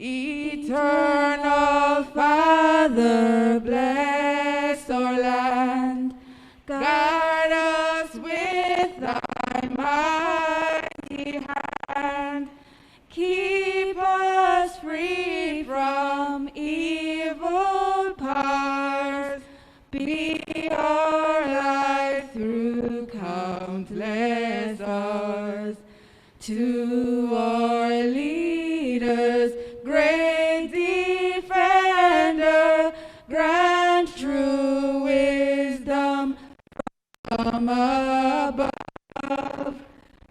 Eternal Father, bless our land. Guide us with thy mighty hand. Keep us free from evil powers. Be our light through countless hours. To our leaders, great defender, grant true wisdom from above.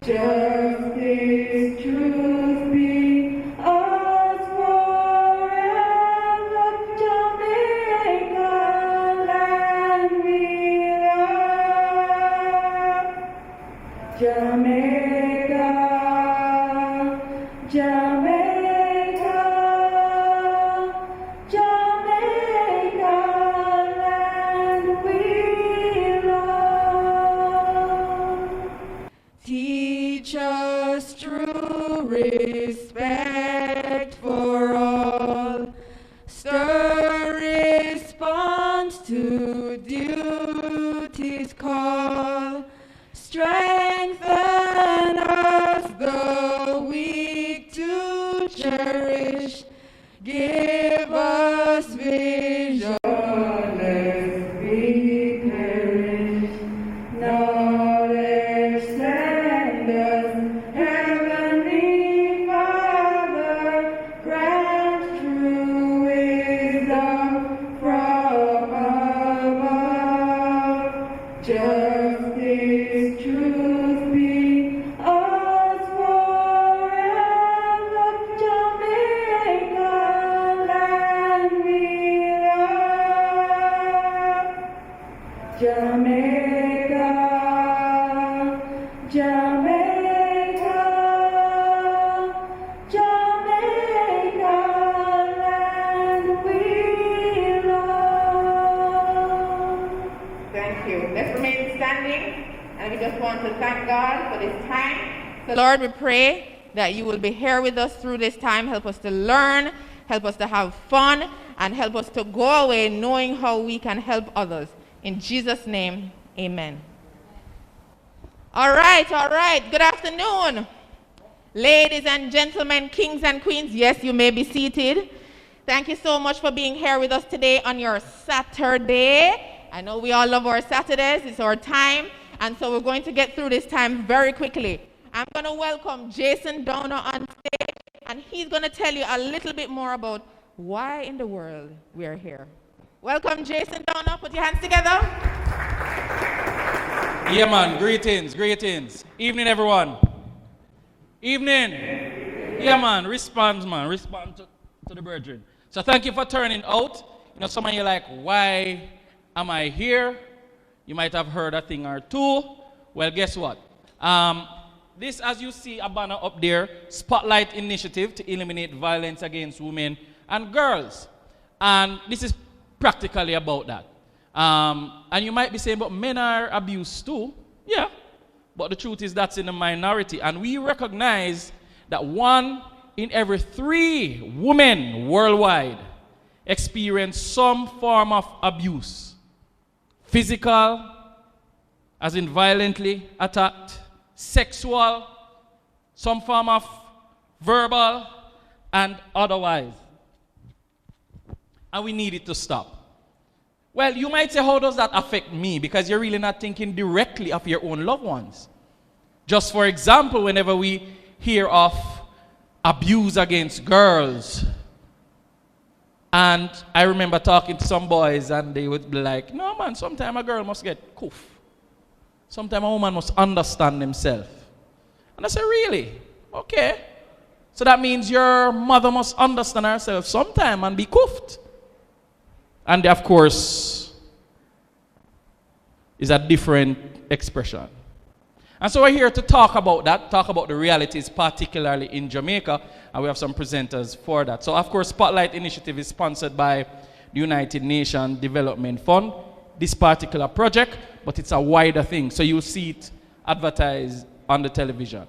Justice, truth be us forever. Jamaica, land we love. Jamaica, Jamaica, Jamaica, land we love. Teach us true respect for all. Stir response to duty's call. Strengthen us, the weak to cherish. Give us vision, lest we perish. Knowledge send us, Heavenly Father, grant true wisdom from above. Justice, truth be us forever. Jamaica, land we love. Jamaica, Jamaica, Jamaica, land we love. Thank you. Let's remain standing, and we just want to thank God for this time. So Lord, we pray that you will be here with us through this time. Help us to learn, help us to have fun, and help us to go away knowing how we can help others. In Jesus' name, amen. All right. Good afternoon. Ladies and gentlemen, kings and queens, yes, you may be seated. Thank you so much for being here with us today on your Saturday. I know we all love our Saturdays. It's our time. And so we're going to get through this time very quickly. I'm going to welcome Jason Downer on stage, and he's going to tell you a little bit more about why in the world we are here. Welcome, Jason Downer. Put your hands together. Yeah, man. Greetings. Evening, everyone. Evening. Yeah, man. Respond to the brethren. So thank you for turning out. You know, some of you are like, why am I here? You might have heard a thing or two. Well, guess what? This, as you see, a banner up there, Spotlight Initiative to Eliminate Violence Against Women and Girls. And this is practically about that. And you might be saying, but men are abused too. Yeah. But the truth is that's in the minority. And we recognize that 1 in every 3 women worldwide experience some form of abuse. Physical, as in violently attacked, sexual, some form of verbal, and otherwise. And we need it to stop. Well, you might say, how does that affect me? Because you're really not thinking directly of your own loved ones. Just for example, whenever we hear of abuse against girls, and I remember talking to some boys and they would be like, no man, sometimes a girl must get coof. Sometimes a woman must understand themselves. And I said, really? Okay. So that means your mother must understand herself sometime and be coofed. And of course, is a different expression. And so we're here to talk about that, talk about the realities, particularly in Jamaica, and we have some presenters for that. So of course, Spotlight Initiative is sponsored by the United Nations Development Fund, this particular project, but it's a wider thing. So you'll see it advertised on the television.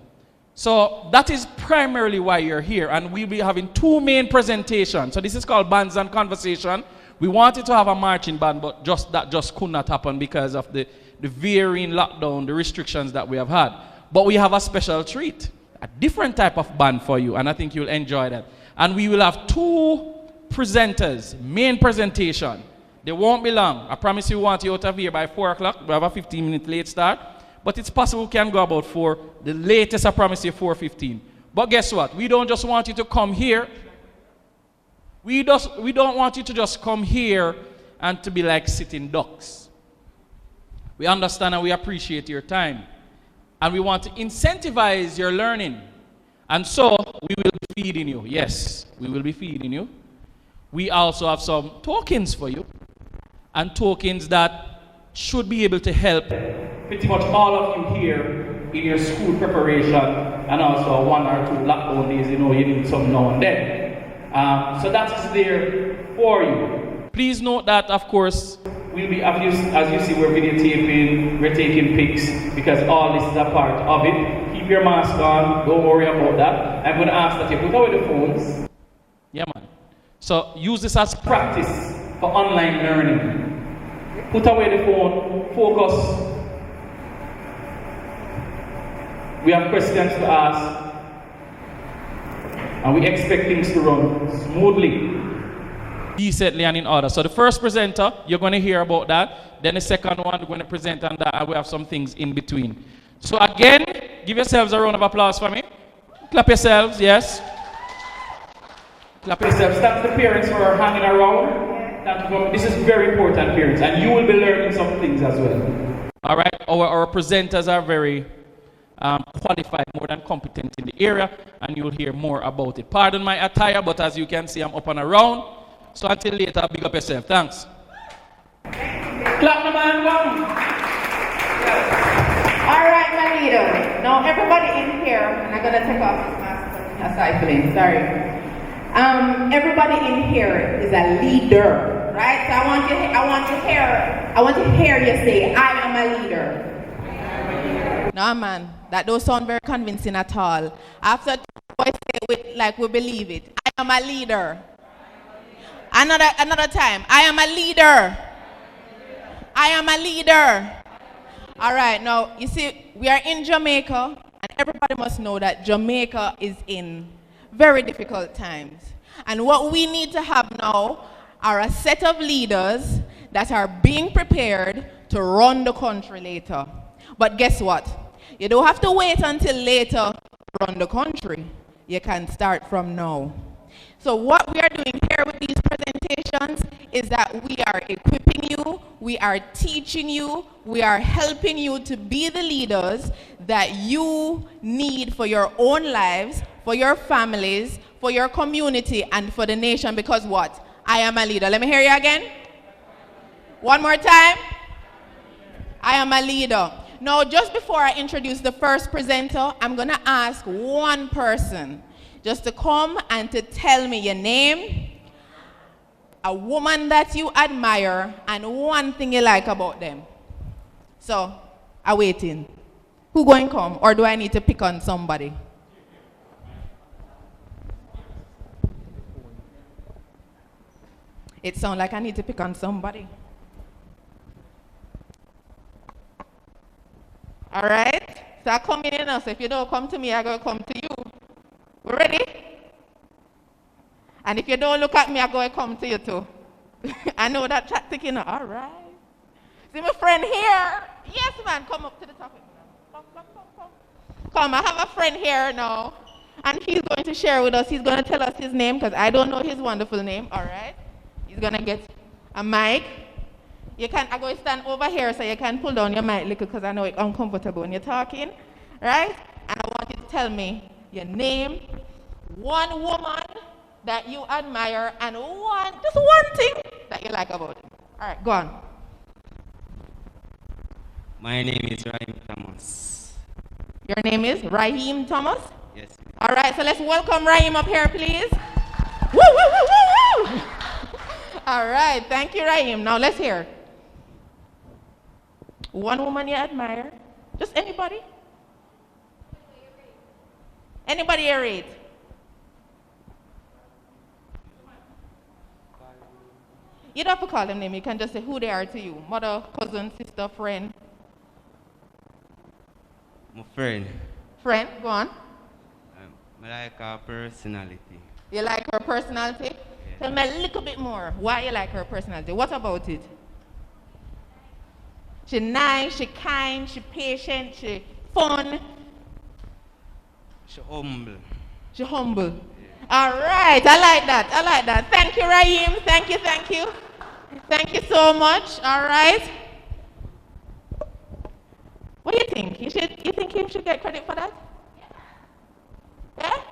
So that is primarily why you're here. And we'll be having two main presentations. So this is called Bands and Conversation. We wanted to have a marching band, but that just could not happen because of the varying lockdown, the restrictions that we have had. But we have a special treat, a different type of band for you, and I think you'll enjoy that. And we will have two presenters, main presentation. They won't be long. I promise you, we want you out of here by 4 o'clock. We have a 15-minute late start. But it's possible we can go about 4. The latest, I promise you, 4:15. But guess what? We don't just want you to come here. We don't want you to just come here and to be like sitting ducks. We understand and we appreciate your time. And we want to incentivize your learning. And so, we will be feeding you. Yes, we will be feeding you. We also have some tokens for you. And tokens that should be able to help pretty much all of you here in your school preparation and also 1 or 2 lockdown days, you need some now and then. So that is there for you. Please note that, of course, we'll be, as you see, we're videotaping, we're taking pics, because all this is a part of it. Keep your mask on, don't worry about that. I'm going to ask that you put away the phones. Yeah, man. So use this as practice for online learning. Put away the phone, focus. We have questions to ask, and we expect things to run smoothly, decently, and in order. So the first presenter, you're going to hear about that. Then the second one, we're going to present on that, and we have some things in between. So again, give yourselves a round of applause for me. Clap yourselves, yes. Clap yourselves. Thank the parents for hanging around. This is very important, parents, and you will be learning some things as well. All right, our presenters are very qualified, more than competent in the area, and you'll hear more about it. Pardon my attire, but as you can see, I'm up and around. So until later, big up yourself. Thanks. Clap the man, one. All right, my leader. Now, everybody in here, and I'm going to take off this mask aside, please. Sorry. Everybody in here is a leader, right? So I want to hear you say, I am a leader. No, man, that don't sound very convincing at all. After I say it like we believe it. I am a leader. Another time. I am a leader. I am a leader. All right, now, you see, we are in Jamaica, and everybody must know that Jamaica is in very difficult times. And what we need to have now are a set of leaders that are being prepared to run the country later. But guess what? You don't have to wait until later to run the country. You can start from now. So what we are doing here with these presentations is that we are equipping you, we are teaching you, we are helping you to be the leaders that you need for your own lives, for your families, for your community, and for the nation. Because what? I am a leader. Let me hear you again. One more time. I am a leader. Now, just before I introduce the first presenter, I'm going to ask one person just to come and to tell me your name, a woman that you admire, and one thing you like about them. So, I'm waiting. Who going to come, or do I need to pick on somebody? It sounds like I need to pick on somebody. All right? So I come in now. So if you don't come to me, I'm going to come to you. We ready? And if you don't look at me, I'm going to come to you too. I know that tactic, you know. All right. See my friend here? Yes, man. Come up to the topic. Come. Come, I have a friend here now. And he's going to share with us. He's going to tell us his name because I don't know his wonderful name. All right? He's going to get a mic. I'm going to stand over here so you can pull down your mic little because I know it's uncomfortable when you're talking. Right? And I want you to tell me your name, one woman that you admire, and just one thing that you like about it. All right, go on. My name is Raheem Thomas. Your name is Raheem Thomas? Yes. All right, so let's welcome Raheem up here, please. Woo, woo, woo, woo, woo. All right, thank you, Raheem. Now let's hear. One woman you admire. Just anybody? Anybody here rate? You don't have to call them name. You can just say who they are to you. Mother, cousin, sister, friend. My friend. Friend, go on. I like her personality. You like her personality? Yes. Tell me a little bit more. Why you like her personality? What about it? She nice, she kind, she patient, she fun. She humble. She humble. Yeah. All right, I like that. I like that. Thank you, Raheem. Thank you, thank you. Thank you so much. All right. What do you think? You think he should get credit for that? Yeah?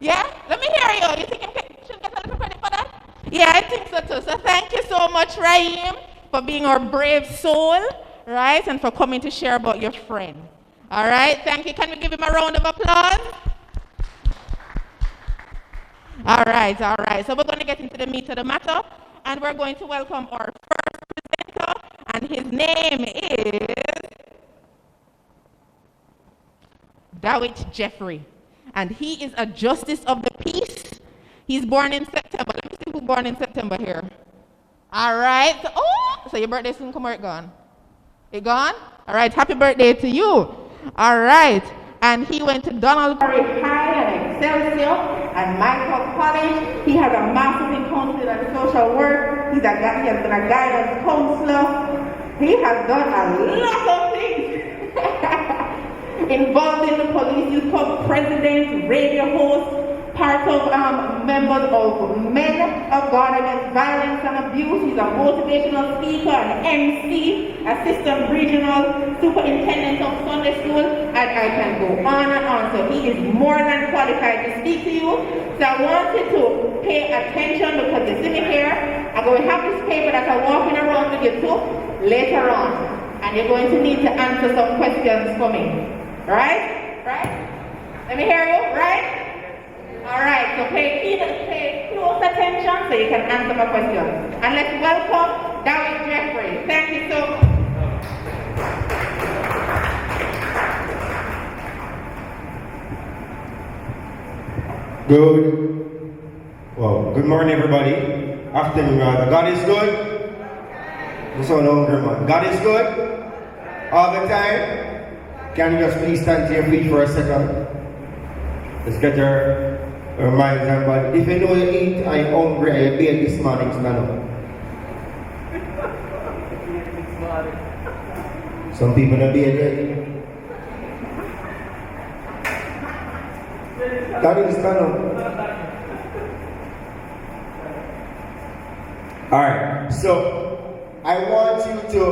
Yeah? Let me hear you. You think he should get a little credit for that? Yeah, I think so too. So thank you so much, Raheem, for being our brave soul, right? And for coming to share about your friend. All right? Thank you. Can we give him a round of applause? All right, all right. So we're going to get into the meat of the matter, and we're going to welcome our first presenter, and his name is Dawit Jeffrey, and he is a justice of the peace. He's born in September. Let me see who's born in September here. All right. So your birthday soon come or it gone? It gone? All right. Happy birthday to you. All right. And he went to Donald Curry High and Excelsior and Michael College. He has a master's in counseling and social work. He has been a guidance counselor. He has done a lot of things. Involved in the police youth club, president, radio host, part of members of Men of God Against Violence and Abuse. He's a motivational speaker, an MC, assistant regional superintendent of Sunday school, and I can go on and on. So he is more than qualified to speak to you. So I want you to pay attention because you see me here. I'm going to have this paper that I'm walking around with you too later on. And you're going to need to answer some questions for me. Right? Right? Let me hear you, right? All right, so pay close attention so you can answer my questions. And let's welcome Dawit Jeffrey. Thank you so much. Good morning, everybody. Afternoon, rather. God is good. I'm so hungry, man. God is good all the time. Can you just please stand to your feet for a second? Let's get our minds and body. If you know you eat and you're hungry and you bathe this morning, stand up. Some people don't bathe yet. Can you stand up? Alright, so I want you to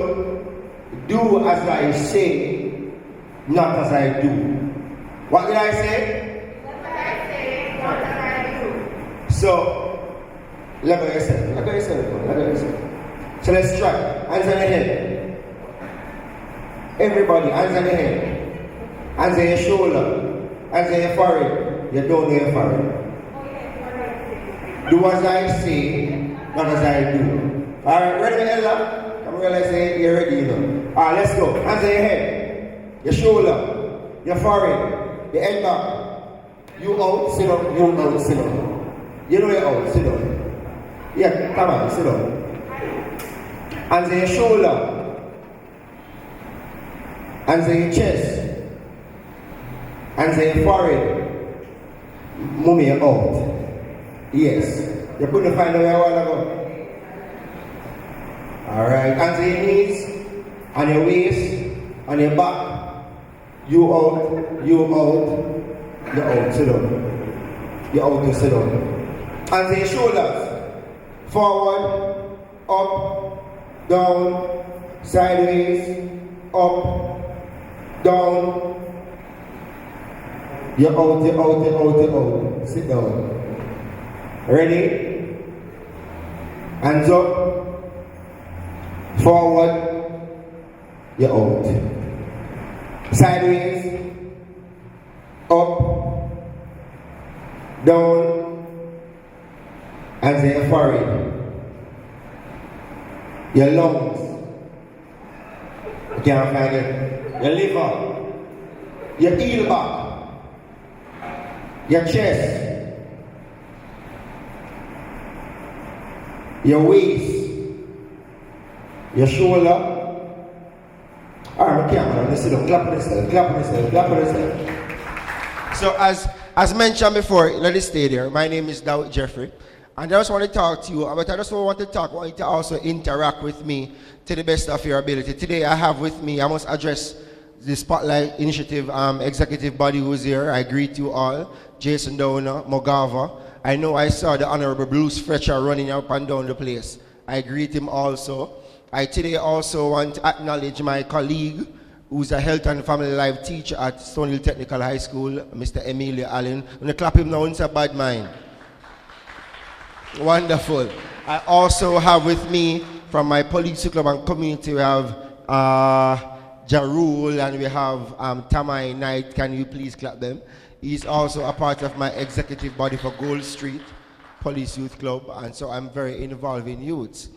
do as I say, not as I do. What did I say? What did I say? Not as I do. So, let go yourself. Let go yourself. Let go yourself. So let's try. Hands on your head. Everybody, hands on your head. Hands on your shoulder. Hands on your forehead. You don't know your forehead. Do as I say, not as I do. Alright, ready, Ella? Come realize you're ready, you know. Alright, let's go. Hands on your head. Your shoulder, your forehead, your head back. You out, sit down, you out, sit down. You know you're out, sit down. Yeah, come on, sit down. Hands on your shoulder. Hands on your chest. Hands on your forehead. Mummy, you're out. Yes. You couldn't find out where I want to go. Alright, hands on your knees, on your waist, on your back. You out, you out, you out, sit down. You out to sit down. Hands on your shoulders. Forward, up, down, sideways, up, down. You out, you out, you out, you out. Sit down. Ready? Hands up. Forward, you out. Sideways, up, down, and then your forehead, your lungs, you can't find it, your liver, your heel back, your chest, your waist, your shoulder. Alright, camera, let's sit down. Clap on yourself, clap on yourself, clap on yourself. So as mentioned before, let us stay there. My name is Dawit Jeffrey. And I just want to talk to you, but I just want you to also interact with me to the best of your ability. Today I have with me, I must address the Spotlight Initiative executive body who's here. I greet you all. Jason Downer, Mogava. I know I saw the Honorable Bruce Fletcher running up and down the place. I greet him also. I today also want to acknowledge my colleague who's a health and family life teacher at Stonehill Technical High School, Mr. Emilio Allen. I'm going to clap him now, it's a bad mind. Wonderful. I also have with me from my police club and community, we have Jarul and we have Tamai Knight. Can you please clap them? He's also a part of my executive body for Gold Street Police Youth Club, and so I'm very involved in youths.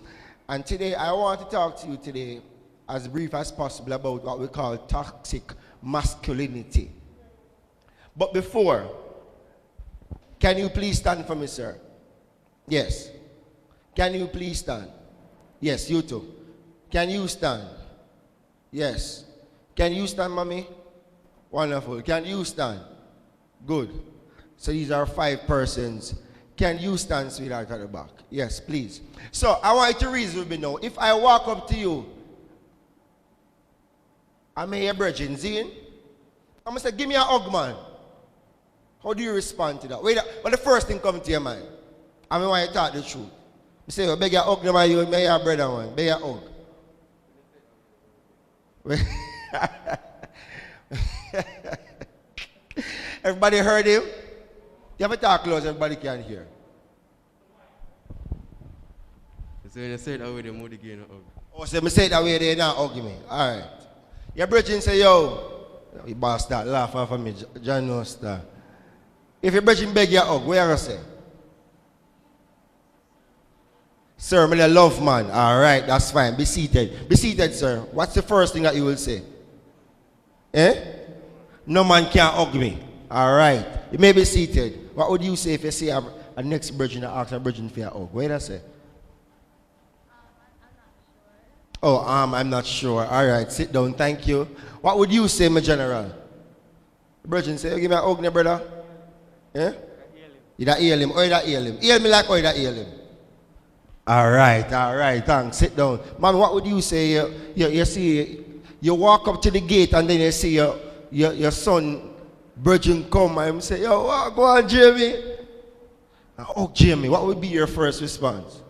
And today I want to talk to you today as brief as possible about what we call toxic masculinity. But before, can you please stand for me, sir? Yes. Can you please stand? Yes, you too. Can you stand? Yes. Can you stand, mommy? Wonderful. Can you stand? Good. So these are 5 persons. Can you stand, sweetheart, at the back? Yes, please. So I want you to reason with me now. If I walk up to you, I'm your brethren, Zine. I'm going to say, give me a hug, man. How do you respond to that? Wait, but the first thing comes to your mind. I mean, when you talk the truth. You say, beg your hug, man, you beg your brother, man. Beg your hug. Everybody heard him? You have to talk close, everybody can hear. So when you say that way, they move again. Oh, so I say that way, they not hug me. All right. Your brethren say, yo, you boss start laugh off of me, John knows that. If your brethren beg your hug, what are you going to say? Sir, I'm a love man. All right, that's fine. Be seated. Be seated, sir. What's the first thing that you will say? Eh? No man can hug me. All right. You may be seated. What would you say if you see a next virgin that asks a virgin for a hug? What did I say? Oh, I'm not sure. All right, sit down. Thank you. What would you say, my general? Virgin say, give me a hug, brother. Eh? You da heal him. Oh, you da heal him. Heal me like oh, you da heal him. All right, thanks. Sit down. Man, what would you say? You see, you walk up to the gate and then you see your son, virgin, come and say, yo, go on, Jamie. Oh, Jamie, what would be your first response?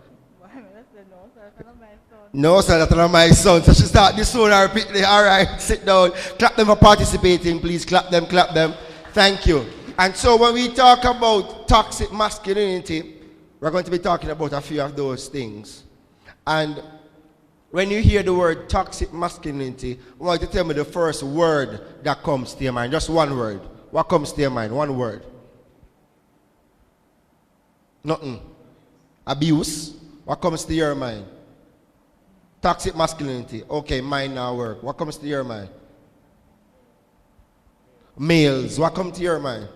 No, sir, that's not my son. So she start this one repeatedly. All right, sit down. Clap them for participating, please. Clap them, clap them. Thank you. And so when we talk about toxic masculinity, we're going to be talking about a few of those things. And when you hear the word toxic masculinity, I want you to tell me the first word that comes to your mind. Just one word. What comes to your mind? One word. Nothing. Abuse. What comes to your mind? Toxic masculinity. Okay, mine now work. What comes to your mind? Males. What comes to your mind?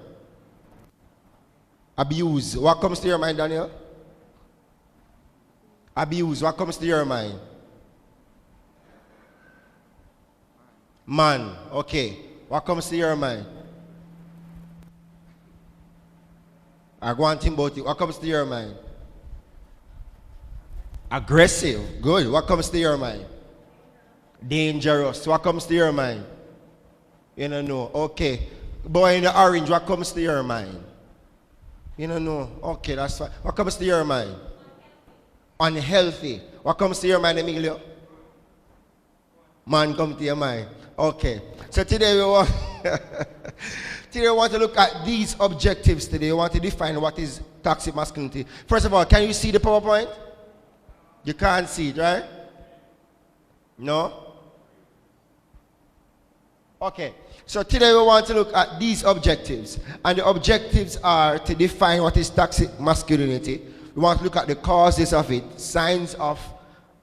Abuse. What comes to your mind, Daniel? Abuse. What comes to your mind? Man. Okay. What comes to your mind? I want him about you. What comes to your mind? Aggressive. Good. What comes to your mind? Dangerous. What comes to your mind? You don't know. Okay. Boy in the orange. What comes to your mind? You don't know. Okay, that's fine. What comes to your mind? Unhealthy. What comes to your mind, Emilio? Man come to your mind. Okay. So today we want today we want to look at these objectives today. We want to define what is toxic masculinity. First of all, can you see the PowerPoint? You can't see it, right? No? Okay. So today we want to look at these objectives. And the objectives are to define what is toxic masculinity. We want to look at the causes of it, signs of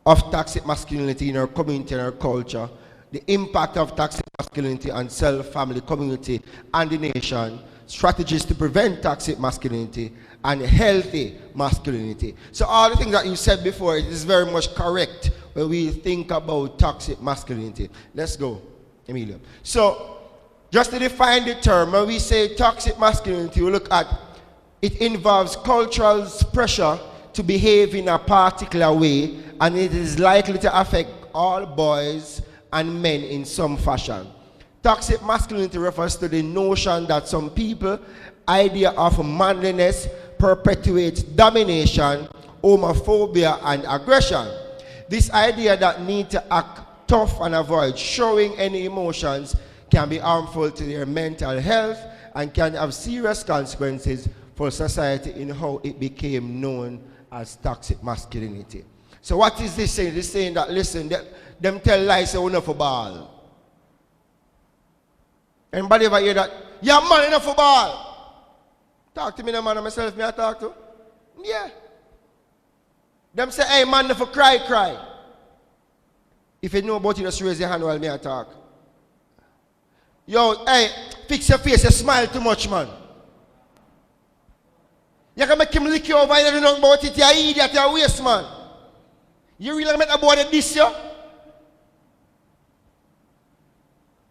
toxic masculinity in our community and our culture, the impact of toxic masculinity on self, family, community, and the nation, strategies to prevent toxic masculinity, and healthy masculinity. So all the things that you said before, it is very much correct when we think about toxic masculinity. Let's go, Emilio. So just to define the term, when we say toxic masculinity, we look at it involves cultural pressure to behave in a particular way, and it is likely to affect all boys and men in some fashion. Toxic masculinity refers to the notion that some people's idea of manliness perpetuates domination, homophobia, and aggression. This idea that need to act tough and avoid showing any emotions can be harmful to their mental health and can have serious consequences for society in how it became known as toxic masculinity. So what is this saying? This saying that, listen, them tell lies, say, we're not for ball. Anybody ever hear that? Yeah, man, enough for ball. Talk to me, the man, and myself, me I talk to? Yeah. Them say, hey, man, enough for cry, cry. If you know about it, just raise your hand while me I talk. Yo, hey, fix your face, you smile too much, man. You can make him lick you over, you don't know about it, you're an idiot, you're a waste, man. You really make a boy this year?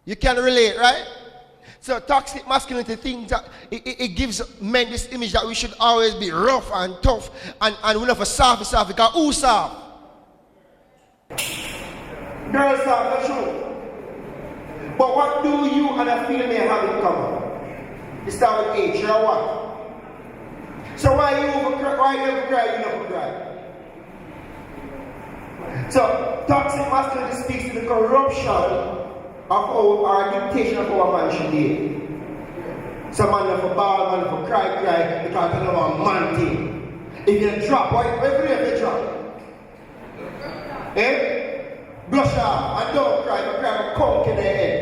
You can relate, right? So toxic masculinity thinks that it gives men this image that we should always be rough and tough and we never soft, because who soft? Girls soft, that's true. But what do you and a female have in common? It's start with age, you know what? So why you never cry, you never cry? So toxic masculinity speaks to the corruption of our dictation of how a man should be. Some man for ball, man for cry, because they know a man thing. If you drop, why you drop? Eh? Blush off and don't cry, but cry and conk in the head.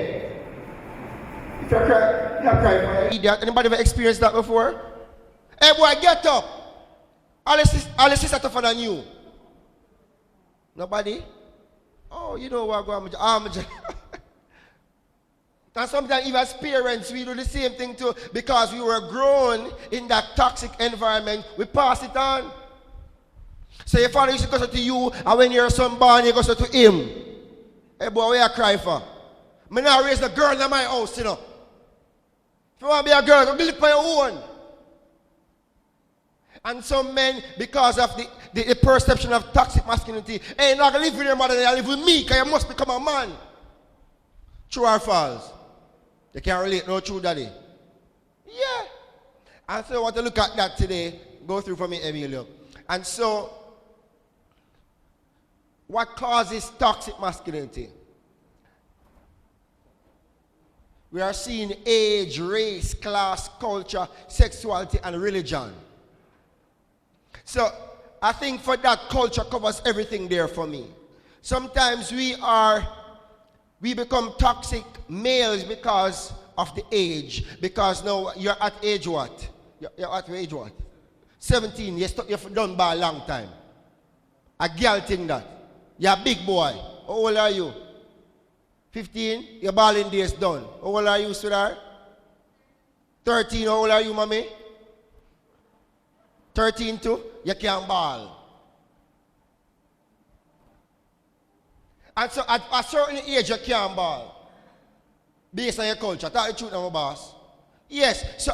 If you cry, you cry for an idiot. Anybody ever experienced that before? Hey boy, get up. All the sisters are tougher than you. Nobody? Oh, you know what I'm going. And sometimes even as parents, we do the same thing too, because we were grown in that toxic environment, we pass it on. So your father used to go to you, and when your son born, you go to him. Hey boy, what you cry for? I now raise a girl in my house, you know. If you want to be a girl, go live by your own. And some men, because of the perception of toxic masculinity, hey, you're not going to live with your mother, you live with me, because you must become a man. True or false? They can't relate, no true daddy. Yeah. And so I want to look at that today. Go through for me, Emilio. And so, what causes toxic masculinity? We are seeing age, race, class, culture, sexuality, and religion. So, I think for that, culture covers everything there for me. Sometimes we become toxic males because of the age. Because now you're at age what? You're at age what? 17, you've done by a long time. A girl think that. You're a big boy. How old are you? 15? Your balling days done. How old are you, sweetheart? 13, how old are you, mommy? 13 too? You can't ball. And so at a certain age you can't ball. Based on your culture. Tell the truth now, my boss. Yes, so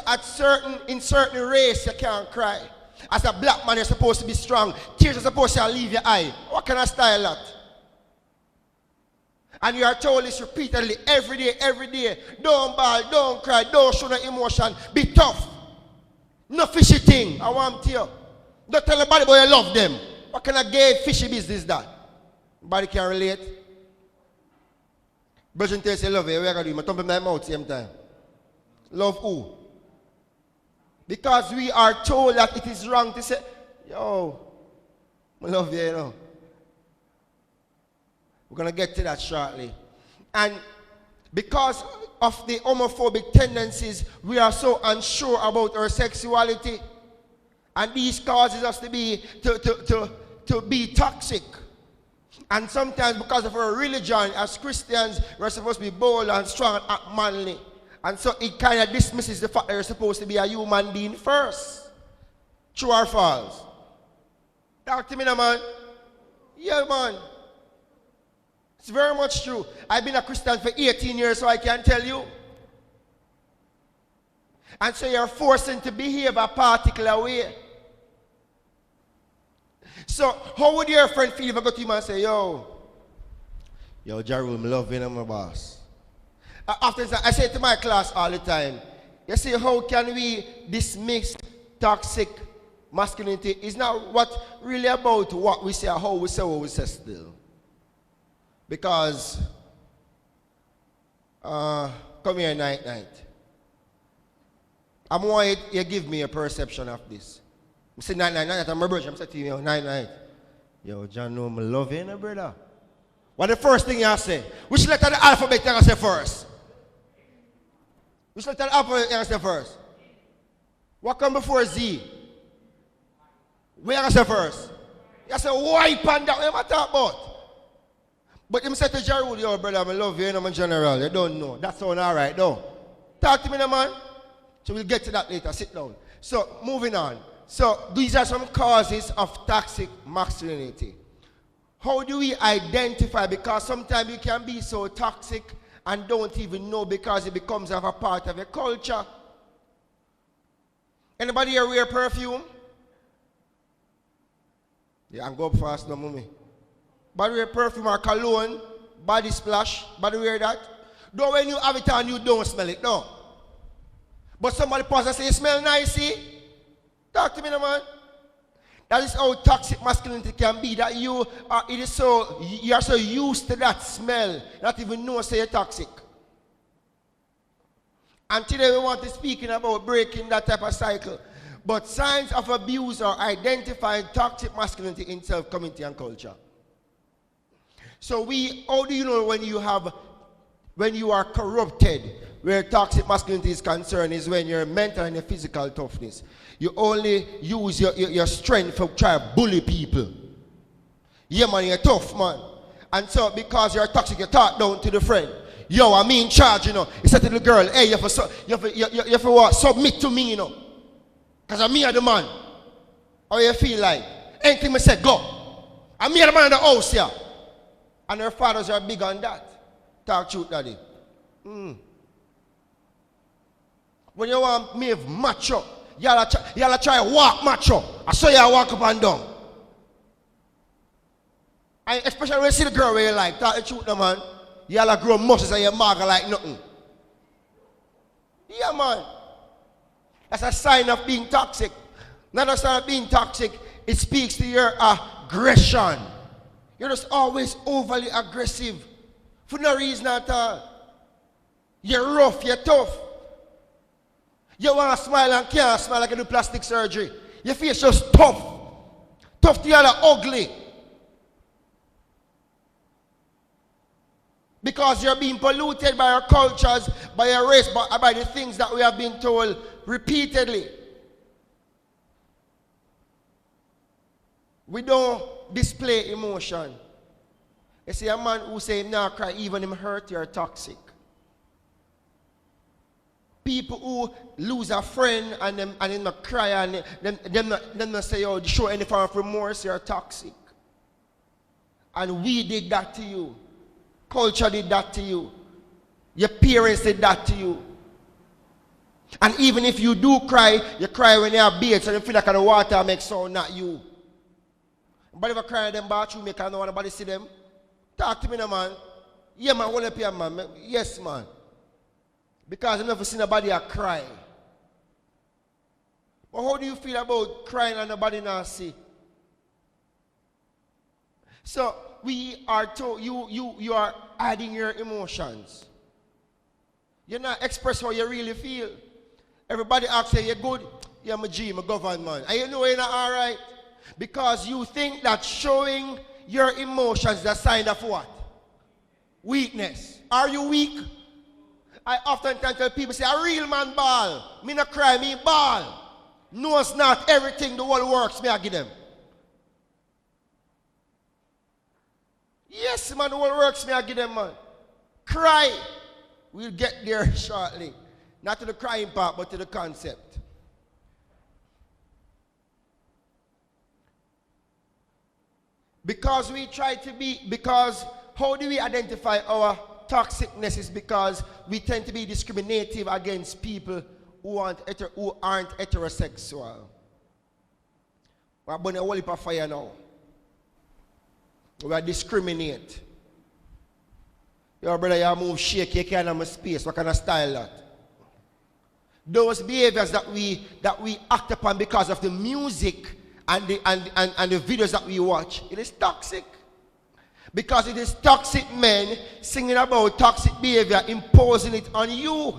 in certain race you can't cry. As a black man you're supposed to be strong. Tears are supposed to leave your eye. What kind of style that? And you are told this repeatedly every day. Don't ball, don't cry, don't show no emotion. Be tough. No fishy thing. I want to you. Don't tell anybody but you love them. What kind of gay fishy business is that? Nobody can relate. Virgin tells you love you. What are you going to do? I'm thumping my mouth same time. Love who? Because we are told that it is wrong to say, yo, I love you, you know. We're going to get to that shortly. And because of the homophobic tendencies, we are so unsure about our sexuality. And these causes us to be toxic. And sometimes because of our religion, as Christians, we're supposed to be bold and strong and act manly. And so it kind of dismisses the fact that you're supposed to be a human being first. True or false? Talk to me now, man. Yeah, man. It's very much true. I've been a Christian for 18 years, so I can tell you. And so you're forced to behave a particular way. So how would your friend feel if I go to him and say, yo, Jerome, love you, my boss. Often I say to my class all the time, you see, how can we dismiss toxic masculinity? It's not what really about what we say or how we say what we say still. Because, come here night. I'm want you give me a perception of this. I say night, I'm a brother. I'm saying to you, night. Yo, John, no, I love you, brother. What the first thing you say? Which letter of the alphabet you say first? Which letter of the alphabet you say first? What come before Z? Where you say first? You say wipe and that. What am I talking about? But him say to Jarud, yo, brother, I love you, I'm a general. You don't know. That sound all right, though. Talk to me now, man. So we'll get to that later. Sit down. So, moving on. So, these are some causes of toxic masculinity. How do we identify? Because sometimes you can be so toxic and don't even know because it becomes a part of your culture. Anybody here wear perfume? Yeah, and go up fast now, mommy. Body wear perfume or cologne, body splash, body wear that. Though when you have it on, you don't smell it, no. But somebody pause and say, you smell nice, see? Talk to me now, man. That is how toxic masculinity can be. That you are so used to that smell, not even know say you're toxic. And today we want to speaking about breaking that type of cycle. But signs of abuse are identifying toxic masculinity in self-community and culture. So how do you know when you are corrupted? Where toxic masculinity is concerned is when your mental and your physical toughness. You only use your strength to try to bully people. Yeah, man, you're tough, man. And so because you're toxic, you talk down to the friend. Yo, I'm in charge, you know. You say to the girl, hey, you have to what? Submit to me, you know. Because I'm me the man. How you feel like? Anything I say, go. I'm me the man in the house here. And her fathers are big on that. Talk truth, daddy. When you want me to match up, y'all try to walk match up. I saw y'all walk up and down. And especially when you see the girl where you like, talk the truth, no, man. Y'all grow muscles and your maga like nothing. Yeah, man. That's a sign of being toxic. Not a sign of being toxic, it speaks to your aggression. You're just always overly aggressive. For no reason at all. You're rough, you're tough. You want to smile and can't smile like you do plastic surgery. Your face just tough. Tough to the other ugly. Because you're being polluted by our cultures, by our race, by the things that we have been told repeatedly. We don't display emotion. You see, a man who say him not cry, even him hurt, you're toxic. People who lose a friend and them not cry and them not say, oh, show any form of remorse, you're toxic. And we did that to you. Culture did that to you. Your parents did that to you. And even if you do cry, you cry when you have beard, so you feel like the water makes sound, not you. But if I cry in them bathroom, you can't know nobody see them. Talk to me now, man. Yeah, man, hold up here, man. Yes, man. Because I've never seen nobody cry. But how do you feel about crying and nobody not see? So we are told you are adding your emotions. You're not expressing how you really feel. Everybody asks you, you're good? Yeah, I'm a G, I'm a government. And you know you're not alright. Because you think that showing your emotions is a sign of what? Weakness. Are you weak? I often tell people, say, a real man ball. Me not cry, me ball. No, it's not everything the world works, me I give them. Yes, man, the world works, me I give them, man. Cry. We'll get there shortly. Not to the crying part, but to the concept. Because how do we identify our toxicness is because we tend to be discriminative against people who aren't heterosexual. We're burning a whole heap of fire now. We are discriminate. Your brother, you move shake, you can't have a space. What kind of style that? Those behaviors that we act upon because of the music and the videos that we watch, it is toxic. Because it is toxic men singing about toxic behavior, imposing it on you.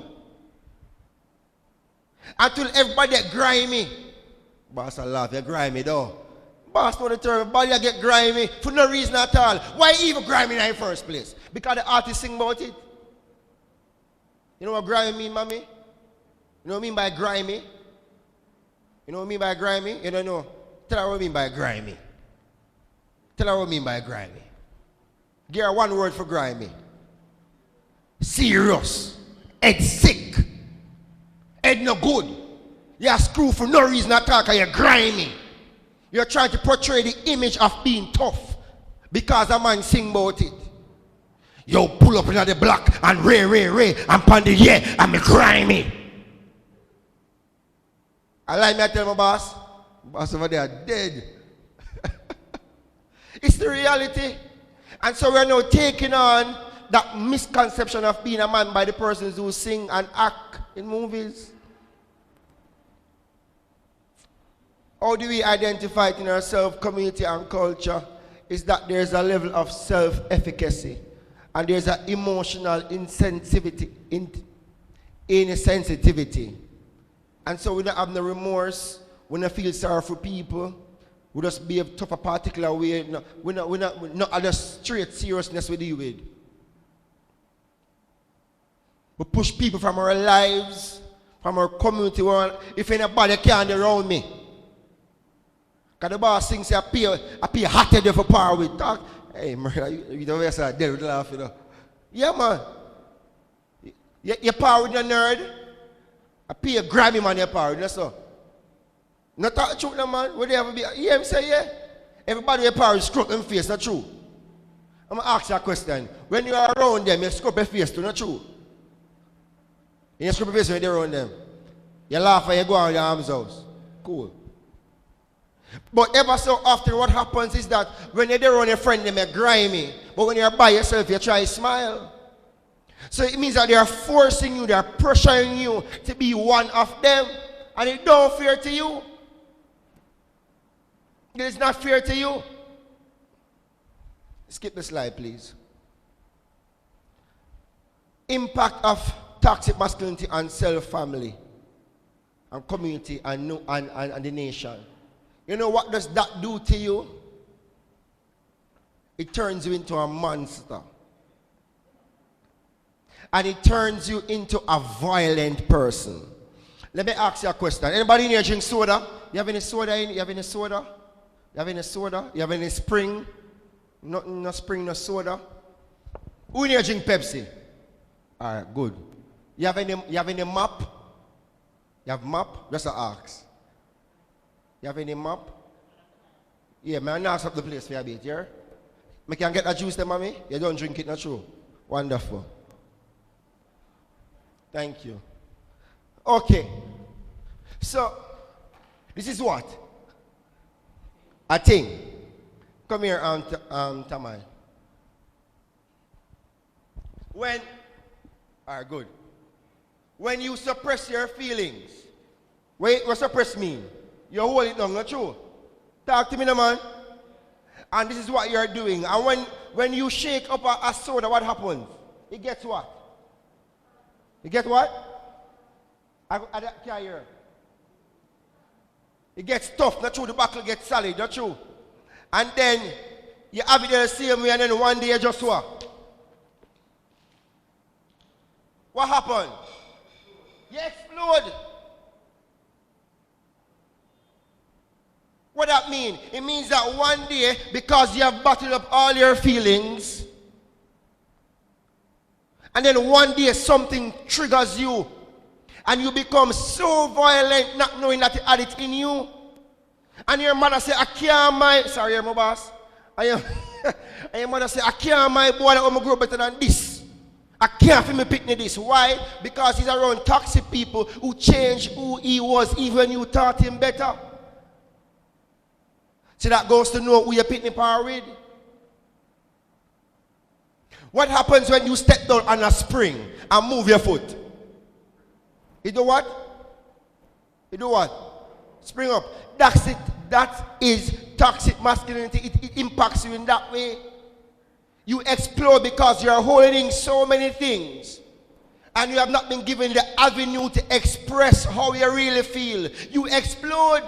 Until everybody get grimy. Boss, I laugh, you're grimy though. Boss, know the term, body get grimy for no reason at all. Why even grimy in the first place? Because the artists sing about it. You know what grimy mean, mommy? You know what I mean by grimy? You know what I mean by grimy? You don't know. Tell her what I mean by grimy. Tell her what I mean by grimy. Give her one word for grimy. Serious. Head sick. Head no good. You're screwed for no reason at all because you're grimy. You're trying to portray the image of being tough because a man sing about it. Yo, pull up into the block and ray, and pandy, yeah, I'm grimy. I like me, I tell my boss. Boss over there dead. It's the reality. And so we're now taking on that misconception of being a man by the persons who sing and act in movies. How do we identify it in our self-community and culture? Is that there's a level of self-efficacy and there's an emotional insensitivity. And so we don't have no remorse, we don't feel sorry for people, we just behave tough a particular way. We're not at the straight seriousness we deal with. We push people from our lives, from our community. If anybody can't around me. Because the boss thinks I pay hotter there for power with talk. Hey, man, you don't have to deal with laugh, you know. Yeah, man. You power with the nerd. I pay a Grammy man your power, you know so. Not talk the truth, no, man. What they ever be? You hear him say, yeah? Everybody with power is scrub them face, not true. I'm going to ask you a question. When you are around them, you scrub your face too, not true. You scrub your face when you're around them. You laugh and you go on your arms house. Cool. But ever so often what happens is that when you're around your friend, they may grimy. But when you're by yourself, you try to smile. So it means that they are forcing you, they are pressuring you to be one of them. And it don't fair to you. It is not fair to you. Skip the slide, please. Impact of toxic masculinity on self-family and community and the nation. You know what does that do to you? It turns you into a monster. And it turns you into a violent person. Let me ask you a question. Anybody in here drink soda? You have any soda in? You have any soda? You have any soda? You have any spring? No spring, no soda. Who in here drink Pepsi? Alright, good. You have any map? You have map? Just to ask. You have any map? Yeah, man, I ask up the place for a bit, yeah? I can get a juice there, mommy? You don't drink it, not true? Wonderful. Thank you. Okay. So, this is what? A thing. Come here, Tamai. Alright, good. When you suppress your feelings, what suppress mean? You hold it down, not true? Talk to me, no, man. And this is what you're doing. And when you shake up a soda, what happens? It gets what? You get what? I can't hear. It gets tough, not true? The buckle gets solid, not true? And then you have it the same way, and then one day you just what? What happened? You explode. What that mean? It means that one day, because you have bottled up all your feelings, and then one day something triggers you, And you become so violent not knowing that you had it in you. And your mother say, I can't my, sorry, my boss. And your mother say, I can't my boy, I'm going to grow better than this. I can't feel me picking this. Why? Because he's around toxic people who changed who he was even when you taught him better. So that goes to know who you're picking power with. What happens when you step down on a spring and move your foot? You do what? You do what? Spring up. That's it. That is toxic masculinity. It impacts you in that way. You explode because you are holding so many things. And you have not been given the avenue to express how you really feel. You explode.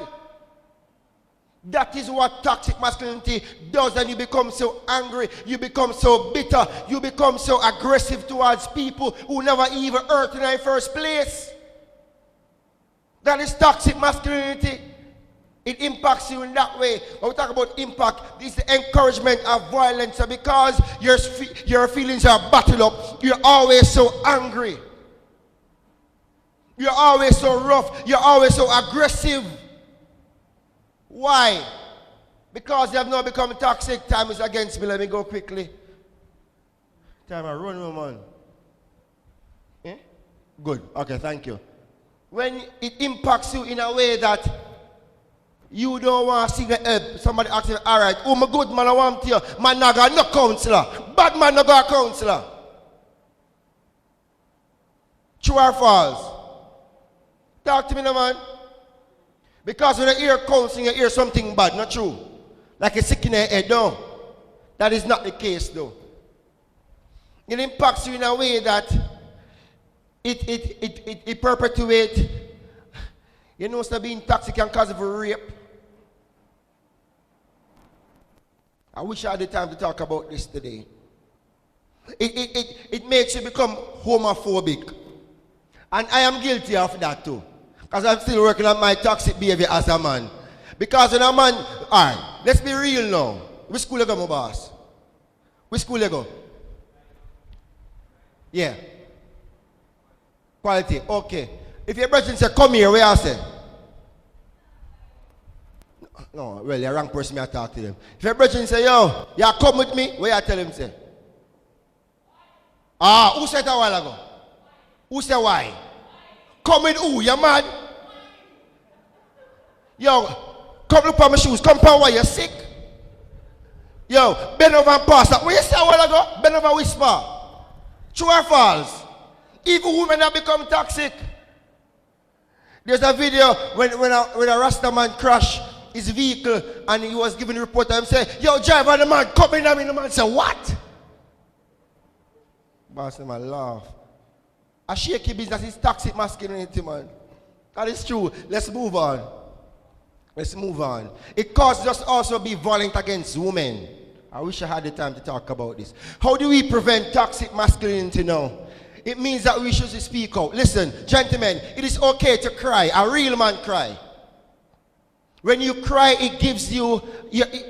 That is what toxic masculinity does, and you become so angry, you become so bitter, you become so aggressive towards people who never even hurt you in the first place. That is toxic masculinity. It impacts you in that way. When we talk about impact, this is the encouragement of violence. So because your feelings are bottled up, you're always so angry. You're always so rough. You're always so aggressive. Why? Because they have now become toxic. Time is against me. Let me go quickly. Time I run, man. Eh? Good. Okay, thank you. When it impacts you in a way that you don't want to see the help, somebody asks you, all right, oh my good man, I want you. Man, I got no counselor. Bad man, I got a counselor. True or false? Talk to me now, man. Because when you hear counseling, you hear something bad, not true. Like a sick in your head, no. That is not the case, though. It impacts you in a way that it perpetuates. You know, so being toxic can cause of a rape. I wish I had the time to talk about this today. It makes you become homophobic. And I am guilty of that too. Because I'm still working on my toxic behavior as a man. Because when a man, alright, let's be real now. Which school you go, my boss? Which school you go? Yeah. Quality, okay. If your brother say, come here, where I say? No, well, you're the wrong person I talk to them. If your brother say, yo, you come with me, where I tell him say? Ah, who said that a while ago? Who said why? Come with who? You mad? Yo, come look at my shoes. Come power, you're sick. Yo, bend over and pass that. What you say a while ago? Bend over whisper. True or false? Even women have become toxic. There's a video when a Rasta man crashed his vehicle and he was giving a report and say, yo, driver, the man come in, and the man say, what? Boss, the man laugh. A shaky business is toxic masculinity, man. That is true. Let's move on. Let's move on. It causes us also be violent against women. I wish I had the time to talk about this. How do we prevent toxic masculinity now? It means that we should speak out. Listen, gentlemen, it is okay to cry. A real man cry. When you cry, it gives you,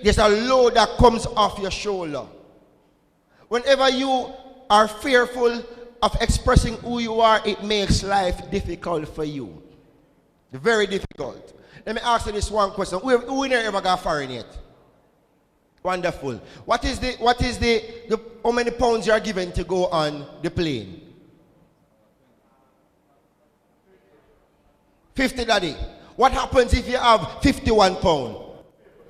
there's a load that comes off your shoulder. Whenever you are fearful of expressing who you are, it makes life difficult for you. Very difficult. Let me ask you this one question. Who never ever got foreign yet? Wonderful. What is the how many pounds you are given to go on the plane? 50, daddy. What happens if you have 51 pounds?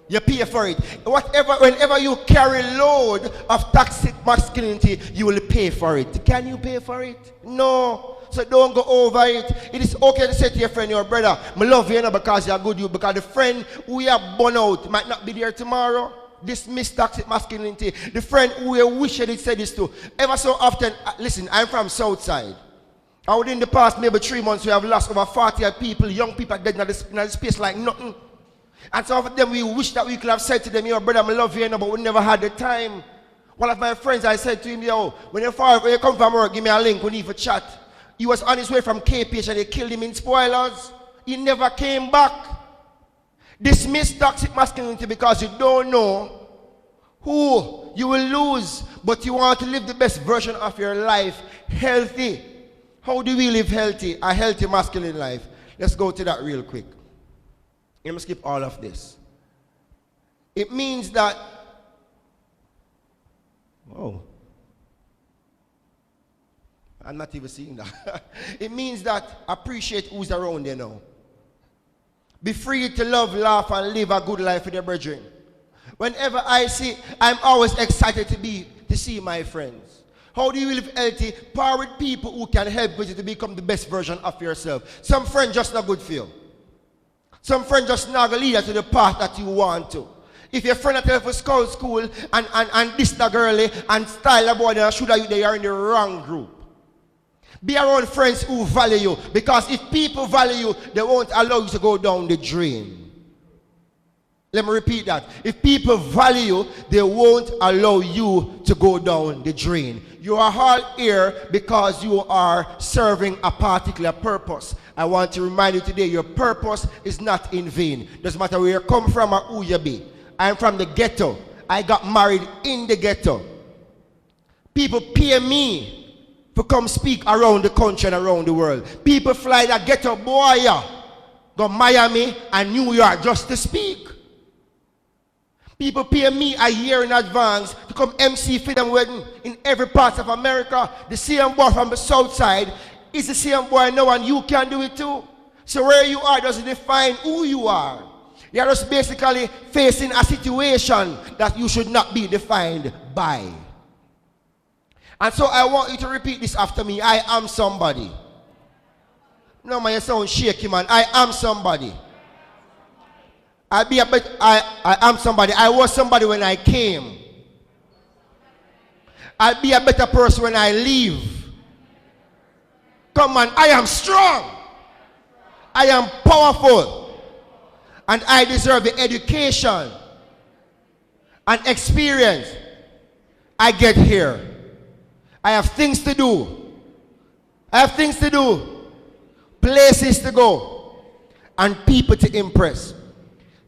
You pay for it. Whenever you carry load of toxic masculinity, you will pay for it. Can you pay for it? No. So don't go over it. It is okay to say to your friend, your brother, I love you because you're good, because the friend who you have born out might not be there tomorrow. Dismiss toxic masculinity. The friend who you wish you had said this to. Ever so often, listen, I'm from Southside. And within the past maybe 3 months, we have lost over 40 people, young people dead in the space like nothing. And some of them we wish that we could have said to them, your brother, I love you, but we never had the time. One of my friends, I said to him, yo, when you come from work, give me a link, we need to chat. He was on his way from KPH and they killed him in spoilers. He never came back. Dismiss toxic masculinity because you don't know who you will lose, but you want to live the best version of your life, healthy. How do we live a healthy masculine life? Let's go to that real quick. Let me skip all of this. It means that, oh, I'm not even seeing that. It means that appreciate who's around you now. Be free to love, laugh, and live a good life with your brethren. Whenever I'm always excited to see my friends. How do you live healthy? Power with people who can help you to become the best version of yourself. Some friends just not good for you. Some friends just not going to lead you to the path that you want to. If your friend at the school and this the girly and style about them, should they are in the wrong group. Be around friends who value you, because if people value you, they won't allow you to go down the drain. Let me repeat that. If people value you, they won't allow you to go down the drain. You are all here because you are serving a particular purpose. I want to remind you today, your purpose is not in vain. Doesn't matter where you come from or who you be. I'm from the ghetto. I got married in the ghetto. People pay me to come speak around the country and around the world. People fly that ghetto boy go Miami and New York just to speak. People pay me a year in advance to come MC for them wedding in every part of America. The same boy from the south side is the same boy now, and you can do it too. So where you are doesn't define who you are. You're just basically facing a situation that you should not be defined by. And so I want you to repeat this after me. I am somebody. No, man, you sound shaky, man. I am somebody. I am somebody. I was somebody when I came. I'll be a better person when I leave. Come on, I am strong. I am powerful. And I deserve the education and experience I get here. I have things to do. I have things to do. Places to go. And people to impress.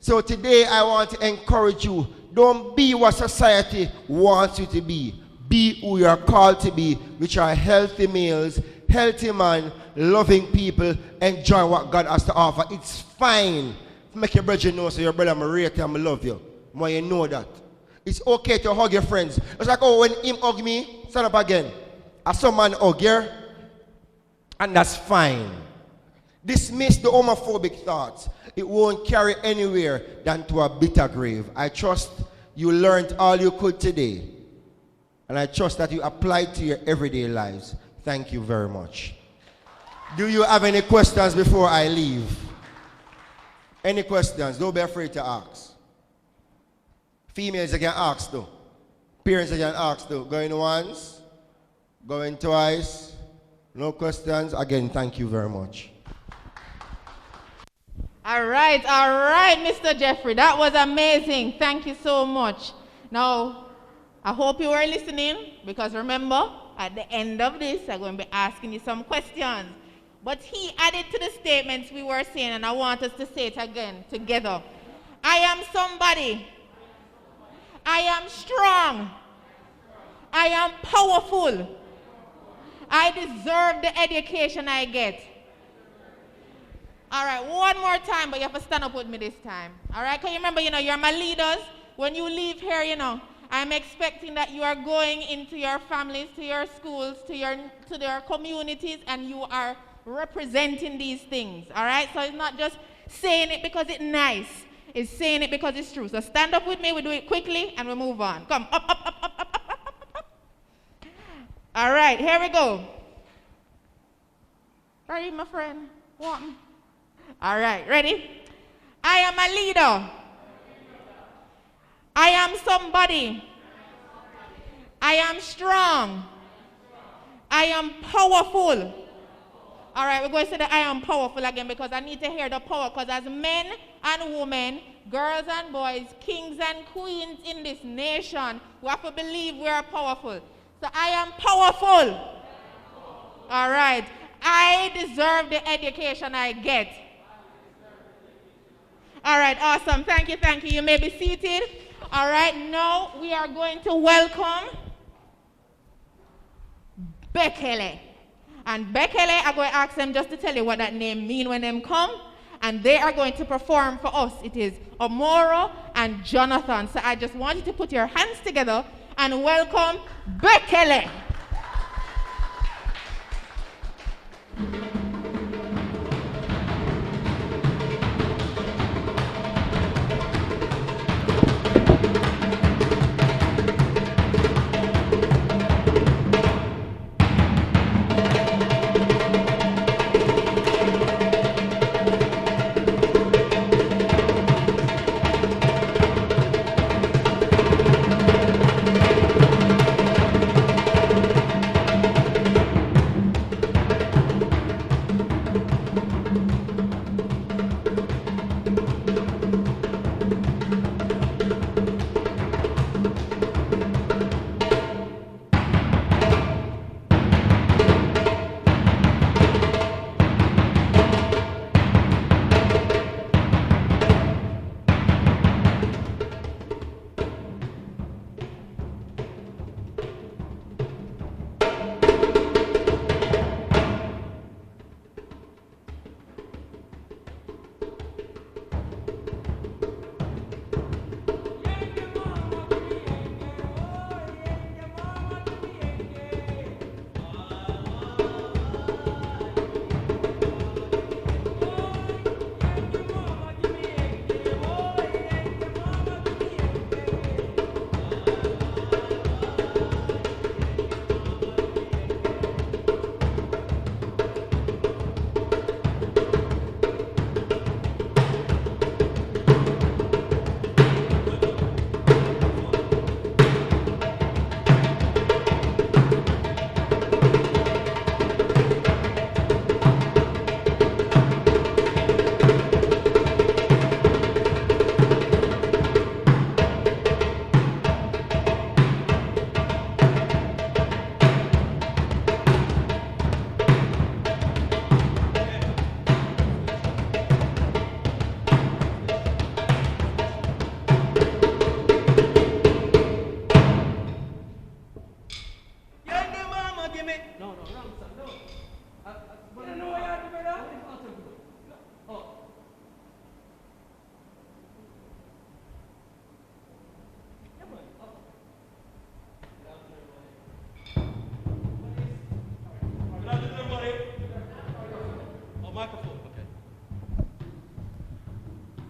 So today I want to encourage you. Don't be what society wants you to be. Be who you are called to be, which are healthy males, healthy man, loving people, enjoy what God has to offer. It's fine to make your brother know, so your brother, I rate him, I love you. More you know that. It's okay to hug your friends. It's like, oh, when him hug me, stand up again. As some man hug here, and that's fine. Dismiss the homophobic thoughts. It won't carry anywhere than to a bitter grave. I trust you learned all you could today. And I trust that you applied to your everyday lives. Thank you very much. Do you have any questions before I leave? Any questions? Don't be afraid to ask. Females, you can ask though. Parents, you can ask though. Going once, going twice. No questions. Again, thank you very much. All right, Mr. Jeffrey. That was amazing. Thank you so much. Now, I hope you were listening, because remember, at the end of this, I'm going to be asking you some questions. But he added to the statements we were saying, and I want us to say it again together. I am somebody. I am strong. I am powerful. I deserve the education I get. All right, one more time, but you have to stand up with me this time. All right, because you remember, you're my leaders. When you leave here, I'm expecting that you are going into your families, to your schools, to their communities, and you are representing these things. All right, so it's not just saying it because it's nice. It's saying it because it's true. So stand up with me. We do it quickly, and we move on. Come, up, up, up, up, up, up, up, up. All right, here we go. Are you my friend? What? All right, ready? I am a leader. I am somebody. I am strong. I am powerful. All right, we're going to say that I am powerful again, because I need to hear the power. Because as men and women, girls and boys, kings and queens in this nation, we have to believe we are powerful. So I am powerful. All right. I deserve the education I get. All right, awesome. Thank you, thank you. You may be seated. All right, now we are going to welcome Bekele. And Bekele, I'm going to ask them just to tell you what that name means when them come. And they are going to perform for us. It is Omoro and Jonathan. So I just want you to put your hands together and welcome Bekele.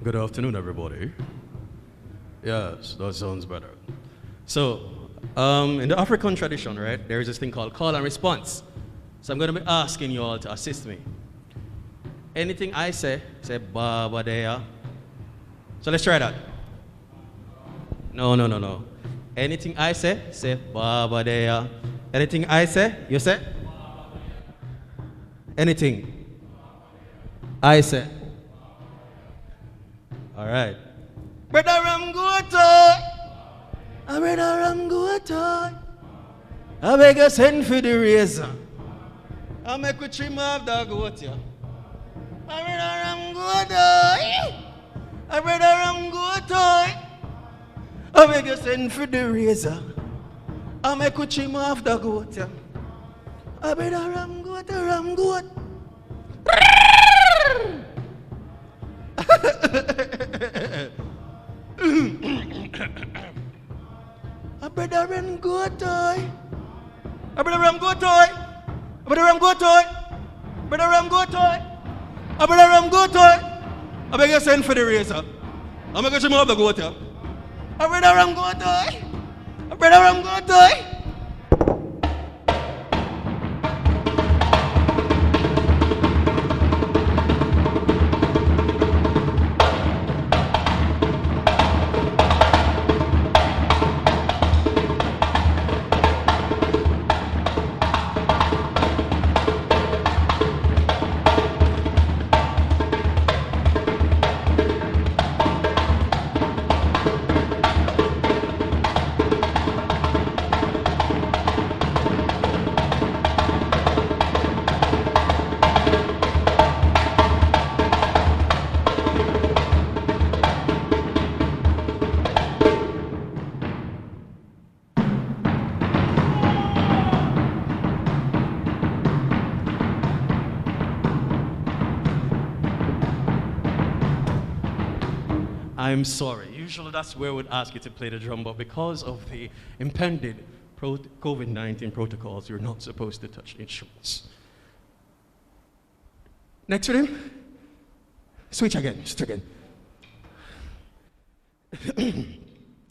Good afternoon, everybody. Yes, that sounds better. So, in the African tradition, right, there is this thing called call and response. So I'm going to be asking you all to assist me. Anything I say Baba there. So let's try that. No. Anything I say Baba there. Anything I say, you say? Anything I say. All right. Brother Ramgotoy. Brother Ramgotoy. I beg you send for the razor. I make you trim off the goat here. Brother Ramgotoy. Brother Ramgotoy. I beg you send for the razor. I make you trim off the goat here. Brother Ramgotoy. Brother Ramgotoy. Brother Ramgotoy. Brother Ramgotoy. Brother Ramgotoy. Brother Ramgotoy. I beg you send for the razor. I'm going to trim off the goat here. Brother Ramgotoy. Brother Ramgotoy. I'm sorry. Usually that's where we'd ask you to play the drum, but because of the impending COVID-19 protocols, you're not supposed to touch instruments. Next rhythm. Switch again, just again.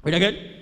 Wait again.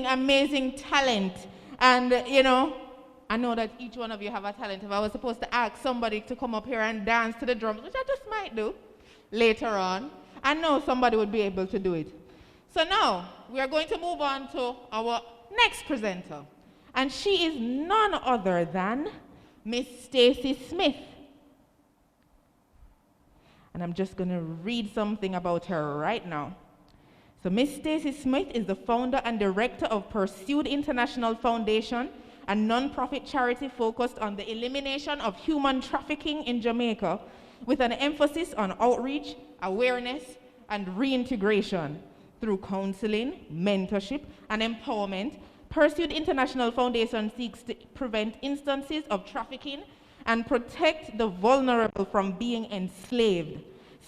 Amazing talent. And, you know, I know that each one of you have a talent. If I was supposed to ask somebody to come up here and dance to the drums, which I just might do later on, I know somebody would be able to do it. So now, we are going to move on to our next presenter. And she is none other than Miss Stacy Smith. And I'm just going to read something about her right now. So Miss Stacy Smith is the founder and director of Pursued International Foundation, a non-profit charity focused on the elimination of human trafficking in Jamaica, with an emphasis on outreach, awareness, and reintegration. Through counseling, mentorship, and empowerment, Pursued International Foundation seeks to prevent instances of trafficking and protect the vulnerable from being enslaved.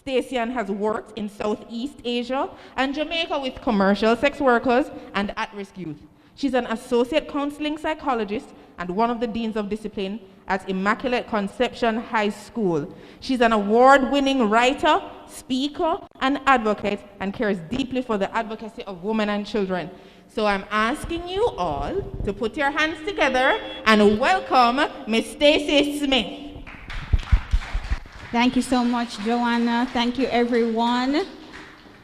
Stacian has worked in Southeast Asia and Jamaica with commercial sex workers and at-risk youth. She's an associate counseling psychologist and one of the deans of discipline at Immaculate Conception High School. She's an award-winning writer, speaker, and advocate, and cares deeply for the advocacy of women and children. So I'm asking you all to put your hands together and welcome Miss Stacy Smith. Thank you so much, Joanna. Thank you, everyone.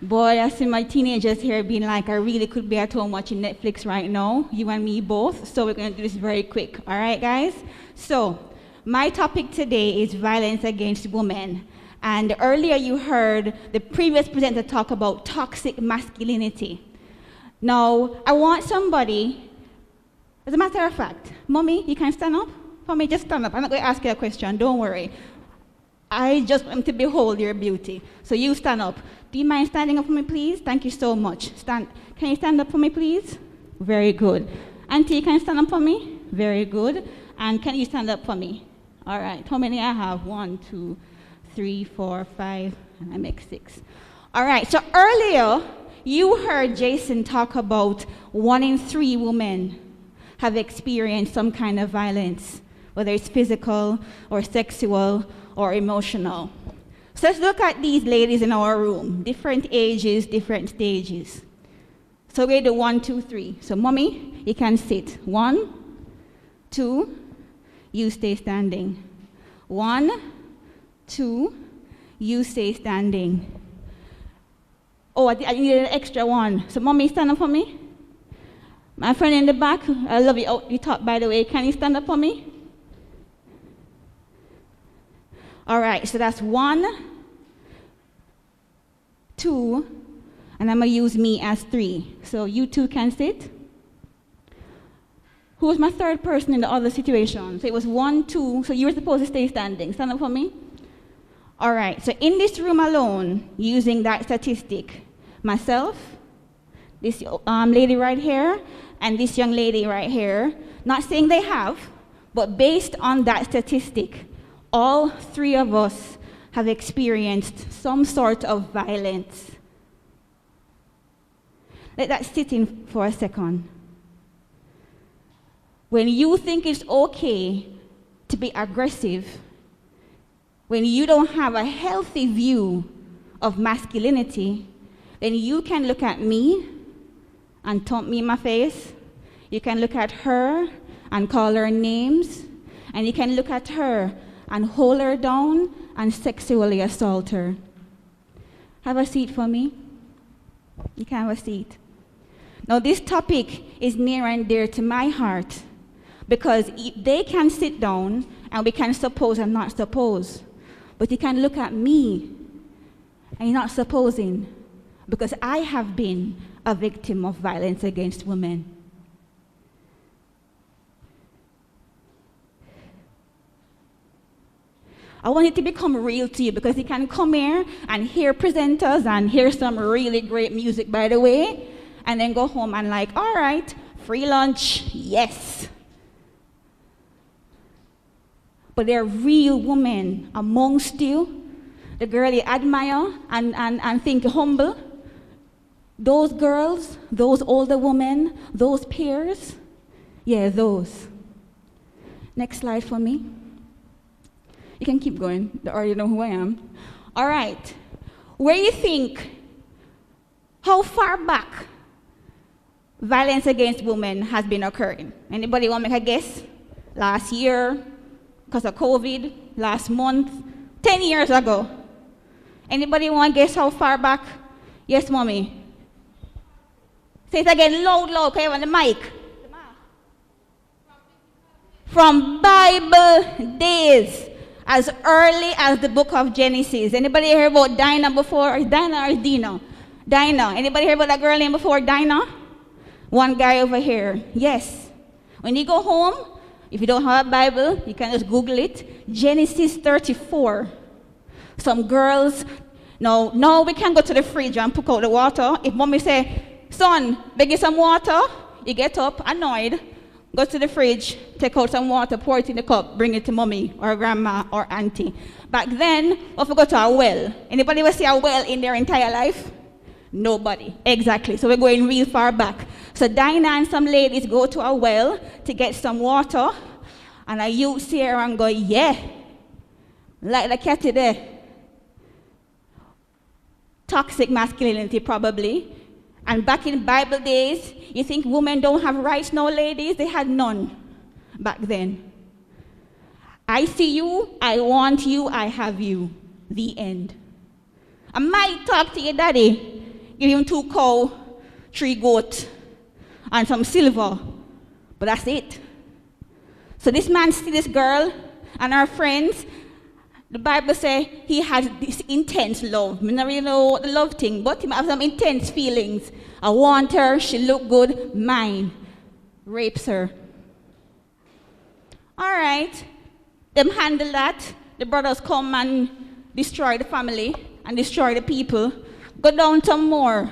Boy, I see my teenagers here being like, I really could be at home watching Netflix right now, you and me both. So we're going to do this very quick. All right, guys? So my topic today is violence against women. And earlier you heard the previous presenter talk about toxic masculinity. Now, I want somebody, as a matter of fact, Mommy, you can stand up for me. Just stand up. I'm not going to ask you a question. Don't worry. I just want to behold your beauty. So you stand up. Do you mind standing up for me, please? Thank you so much. Can you stand up for me, please? Very good. Auntie, can you stand up for me? Very good. And can you stand up for me? All right. How many I have? 1, 2, 3, 4, 5, and I make 6. All right. So earlier, you heard Jason talk about 1 in 3 women have experienced some kind of violence, whether it's physical or sexual or emotional. So let's look at these ladies in our room, different ages, different stages. So we do 1, 2, 3. So mommy, you can sit. 1, 2, you stay standing. 1, 2, you stay standing. Oh, I need an extra one. So mommy, stand up for me. My friend in the back, I love you. Oh, you talk, by the way. Can you stand up for me? All right, so that's 1, 2, and I'm going to use me as 3. So you two can sit. Who was my third person in the other situation? So it was 1, 2, so you were supposed to stay standing. Stand up for me. All right, so in this room alone, using that statistic, myself, this lady right here, and this young lady right here, not saying they have, but based on that statistic, all 3 of us have experienced some sort of violence. Let that sit in for a second. When you think it's okay to be aggressive, when you don't have a healthy view of masculinity, then you can look at me and taunt me in my face. You can look at her and call her names. And you can look at her and hold her down and sexually assault her. Have a seat for me. You can have a seat. Now, this topic is near and dear to my heart because they can sit down and we can suppose and not suppose. But you can look at me and you're not supposing because I have been a victim of violence against women. I want it to become real to you because you can come here and hear presenters and hear some really great music, by the way, and then go home and like, all right, free lunch, yes. But there are real women amongst you, the girl you admire and think humble. Those girls, those older women, those peers, yeah, those. Next slide for me. You can keep going, they already know who I am. All right, where you think, how far back violence against women has been occurring? Anybody want to make a guess? Last year, because of COVID, last month, 10 years ago. Anybody want to guess how far back? Yes, mommy. Say it again, loud, okay, on the mic. From Bible days, as early as the book of Genesis. Anybody hear about Dinah before? Or Dinah or Dina? Dinah. Anybody hear about that girl name before, Dinah? One guy over here. Yes. When you go home, if you don't have a Bible, you can just Google it. Genesis 34. Some girls, no, we can go to the fridge and pick out the water. If mommy say, son, beg you some water, you get up, annoyed, go to the fridge, take out some water, pour it in the cup, bring it to mommy or grandma or auntie. Back then, we go to a well. Anybody ever see a well in their entire life? Nobody. Exactly. So we're going real far back. So Dinah and some ladies go to a well to get some water, and a youth see her and go, yeah, like the cat there. Toxic masculinity, probably. And back in Bible days, you think women don't have rights? No, ladies, they had none back then. I see you, I want you, I have you. The end. I might talk to your daddy, give him 2 cows, 3 goats, and some silver, but that's it. So this man see this girl and her friends. The Bible says he had this intense love. I don't really know what the love thing, but he have some intense feelings. I want her, she look good, mine. Rapes her. All right, them handle that. The brothers come and destroy the family and destroy the people. Go down some more.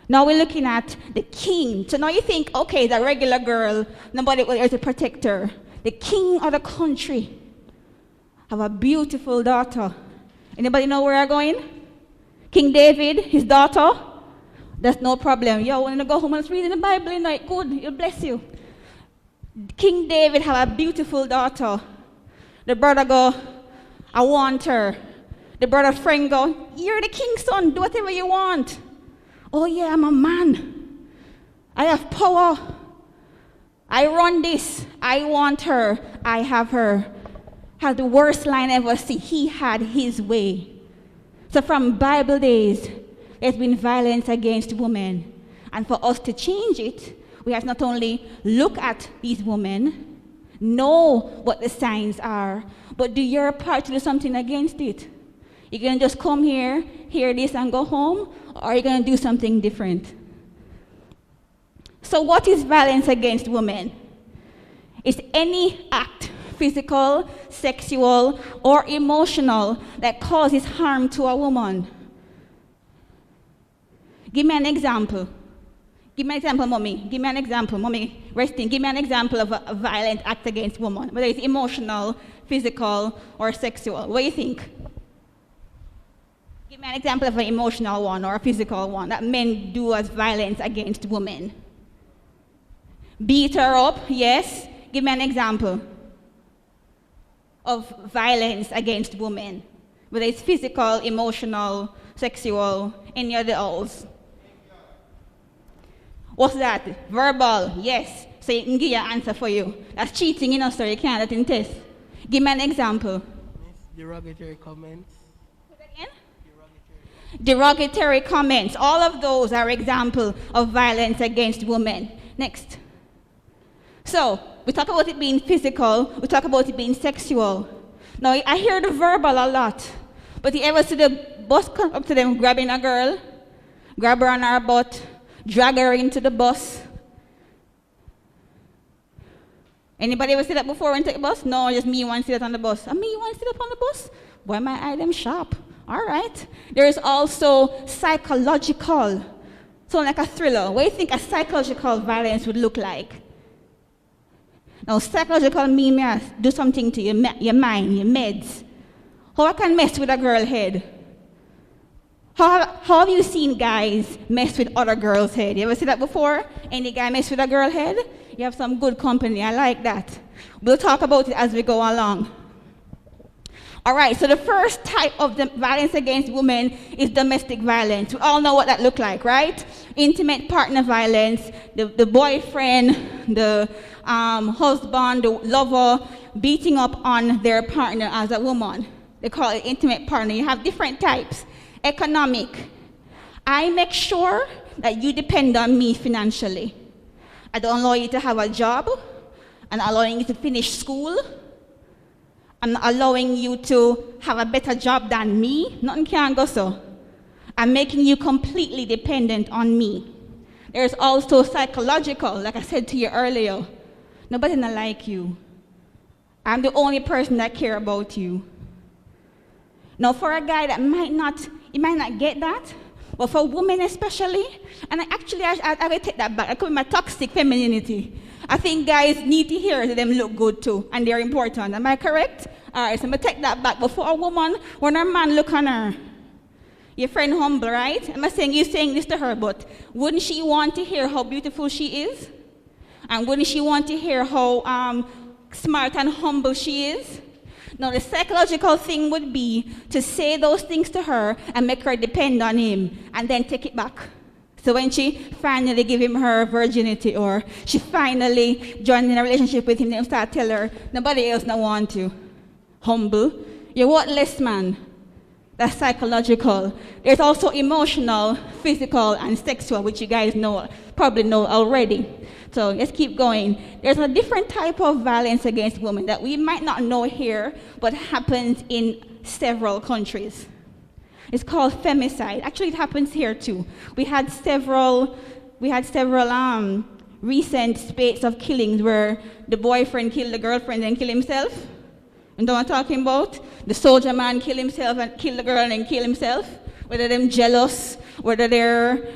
Now we're looking at the king. So now you think, okay, the regular girl, nobody will to protect her. The king of the country have a beautiful daughter. Anybody know where I'm going? King David, his daughter. That's no problem. Yo, when you go home and read in the Bible, you know it good. It'll bless you. King David had a beautiful daughter. The brother go, I want her. The brother friend go, you're the king's son. Do whatever you want. Oh yeah, I'm a man. I have power. I run this. I want her. I have her. Had the worst line ever see. He had his way. So from Bible days, there's been violence against women. And for us to change it, we have to not only look at these women, know what the signs are, but do your part to do something against it. You're going to just come here, hear this, and go home, or are you going to do something different? So what is violence against women? It's any act, physical, sexual, or emotional, that causes harm to a woman. Give me an example. Give me an example, mommy. Give me an example, mommy. Resting. Give me an example of a violent act against woman, whether it's emotional, physical, or sexual. What do you think? Give me an example of an emotional one or a physical one that men do as violence against women. Beat her up, yes. Give me an example of violence against women, whether it's physical, emotional, sexual, any of the alls. What's that? Verbal, yes. So you can give your answer for you. That's cheating, you know, sir. You can't let in test. Give me an example. Derogatory comments. Again? Derogatory comments. All of those are examples of violence against women. Next. So, we talk about it being physical. We talk about it being sexual. Now, I hear the verbal a lot. But you ever see the bus come up to them grabbing a girl, grab her on her butt, drag her into the bus? Anybody ever see that before when take the bus? No, just me want to see that on the bus. I mean, you want to see that on the bus? Why my eye them sharp? All right. There is also psychological. So like a thriller. What do you think a psychological violence would look like? Now, psychological means do something to your mind, your meds. How I can mess with a girl's head? How have you seen guys mess with other girls' head? You ever see that before? Any guy mess with a girl's head? You have some good company. I like that. We'll talk about it as we go along. All right, so the first type of the violence against women is domestic violence. We all know what that looks like, right? Intimate partner violence, the boyfriend, the husband, the lover beating up on their partner as a woman. They call it intimate partner. You have different types. Economic. I make sure that you depend on me financially. I don't allow you to have a job. I'm not allowing you to finish school. I'm not allowing you to have a better job than me. Nothing can go so. I'm making you completely dependent on me. There's also psychological, like I said to you earlier. Nobody not like you. I'm the only person that care about you. Now, for a guy that might not get that, but for women especially, and I will take that back. I call it my toxic femininity. I think guys need to hear that them look good too, and they're important. Am I correct? All right, so I'm going to take that back. But for a woman, when her man look on her, your friend humble, right? I'm not saying you're saying this to her, but wouldn't she want to hear how beautiful she is? And wouldn't she want to hear how smart and humble she is? Now, the psychological thing would be to say those things to her and make her depend on him, and then take it back. So when she finally give him her virginity, or she finally joined in a relationship with him, then start tell her, nobody else not want you. Humble. You're worthless, man. That's psychological. There's also emotional, physical, and sexual, which you guys probably know already. So let's keep going. There's a different type of violence against women that we might not know here, but happens in several countries. It's called femicide. Actually, it happens here too. We had several recent spates of killings where the boyfriend killed the girlfriend and killed himself. You know what I'm talking about? The soldier man killed himself and killed the girl and killed himself. Whether they're jealous, whether they're,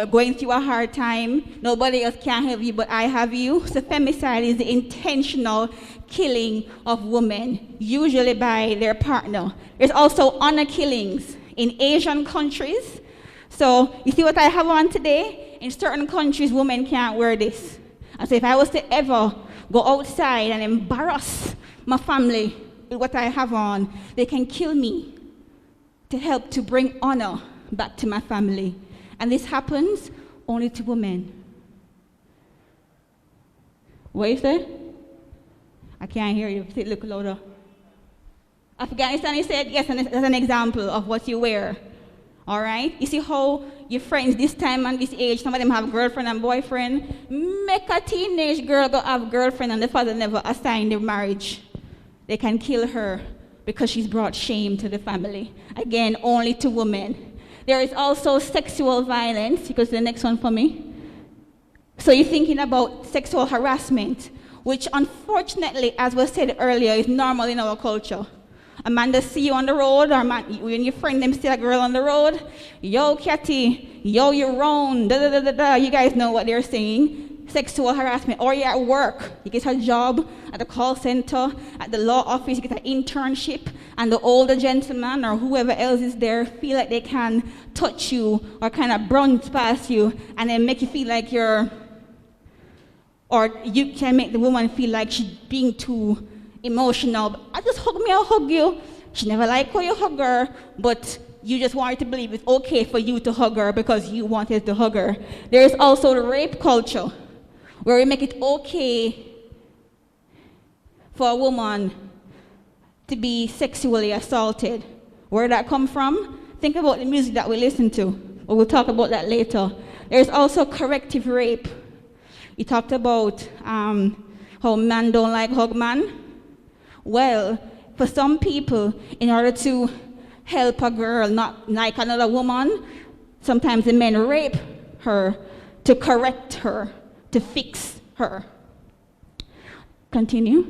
going through a hard time. Nobody else can have you, but I have you. So femicide is the intentional killing of women, usually by their partner. There's also honor killings. In Asian countries, So, you see what I have on today? In certain countries, women can't wear this. And so if I was to ever go outside and embarrass my family with what I have on, they can kill me to help to bring honor back to my family. And this happens only to women. What you say? I can't hear you. Say it look louder. Afghanistan, you said, yes, and that's an example of what you wear. All right? You see how your friends this time and this age, some of them have girlfriend and boyfriend. Make a teenage girl go have girlfriend and the father never assigned the marriage. They can kill her because she's brought shame to the family. Again, only to women. There is also sexual violence. You go to the next one for me. So you're thinking about sexual harassment, which unfortunately, as was said earlier, is normal in our culture. A man that see you on the road, or when your friend them see a girl on the road, yo, Catty, yo, you're wrong, da da da da da. You guys know what they're saying. Sexual harassment. Or you're at work, you get a job at the call center, at the law office, you get an internship, and the older gentleman or whoever else is there feel like they can touch you or kind of brunch past you and then make you feel like you're, or you can make the woman feel like she's being too emotional. I just hug me, I'll hug you. She never liked how you hug her, but you just wanted to believe it's okay for you to hug her because you wanted to hug her. There is also the rape culture, where we make it okay for a woman to be sexually assaulted. Where did that come from? Think about the music that we listen to. We'll talk about that later. There's also corrective rape. You talked about how men don't like hug man. Well, for some people, in order to help a girl not like another woman, sometimes the men rape her to correct her, to fix her. Continue.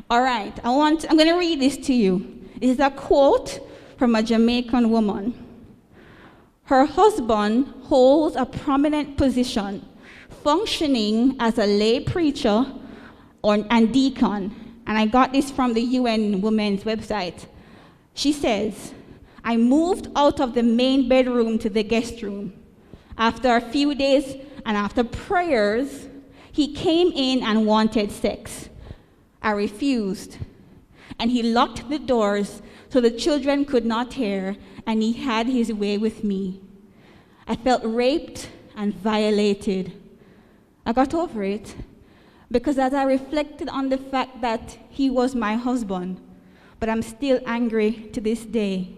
All right, I'm going to read this to you. This is a quote from a Jamaican woman. Her husband holds a prominent position, functioning as a lay preacher and deacon. And I got this from the UN Women's website. She says, I moved out of the main bedroom to the guest room. After a few days and after prayers, he came in and wanted sex. I refused. And he locked the doors so the children could not hear, and he had his way with me. I felt raped and violated. I got over it because as I reflected on the fact that he was my husband, but I'm still angry to this day.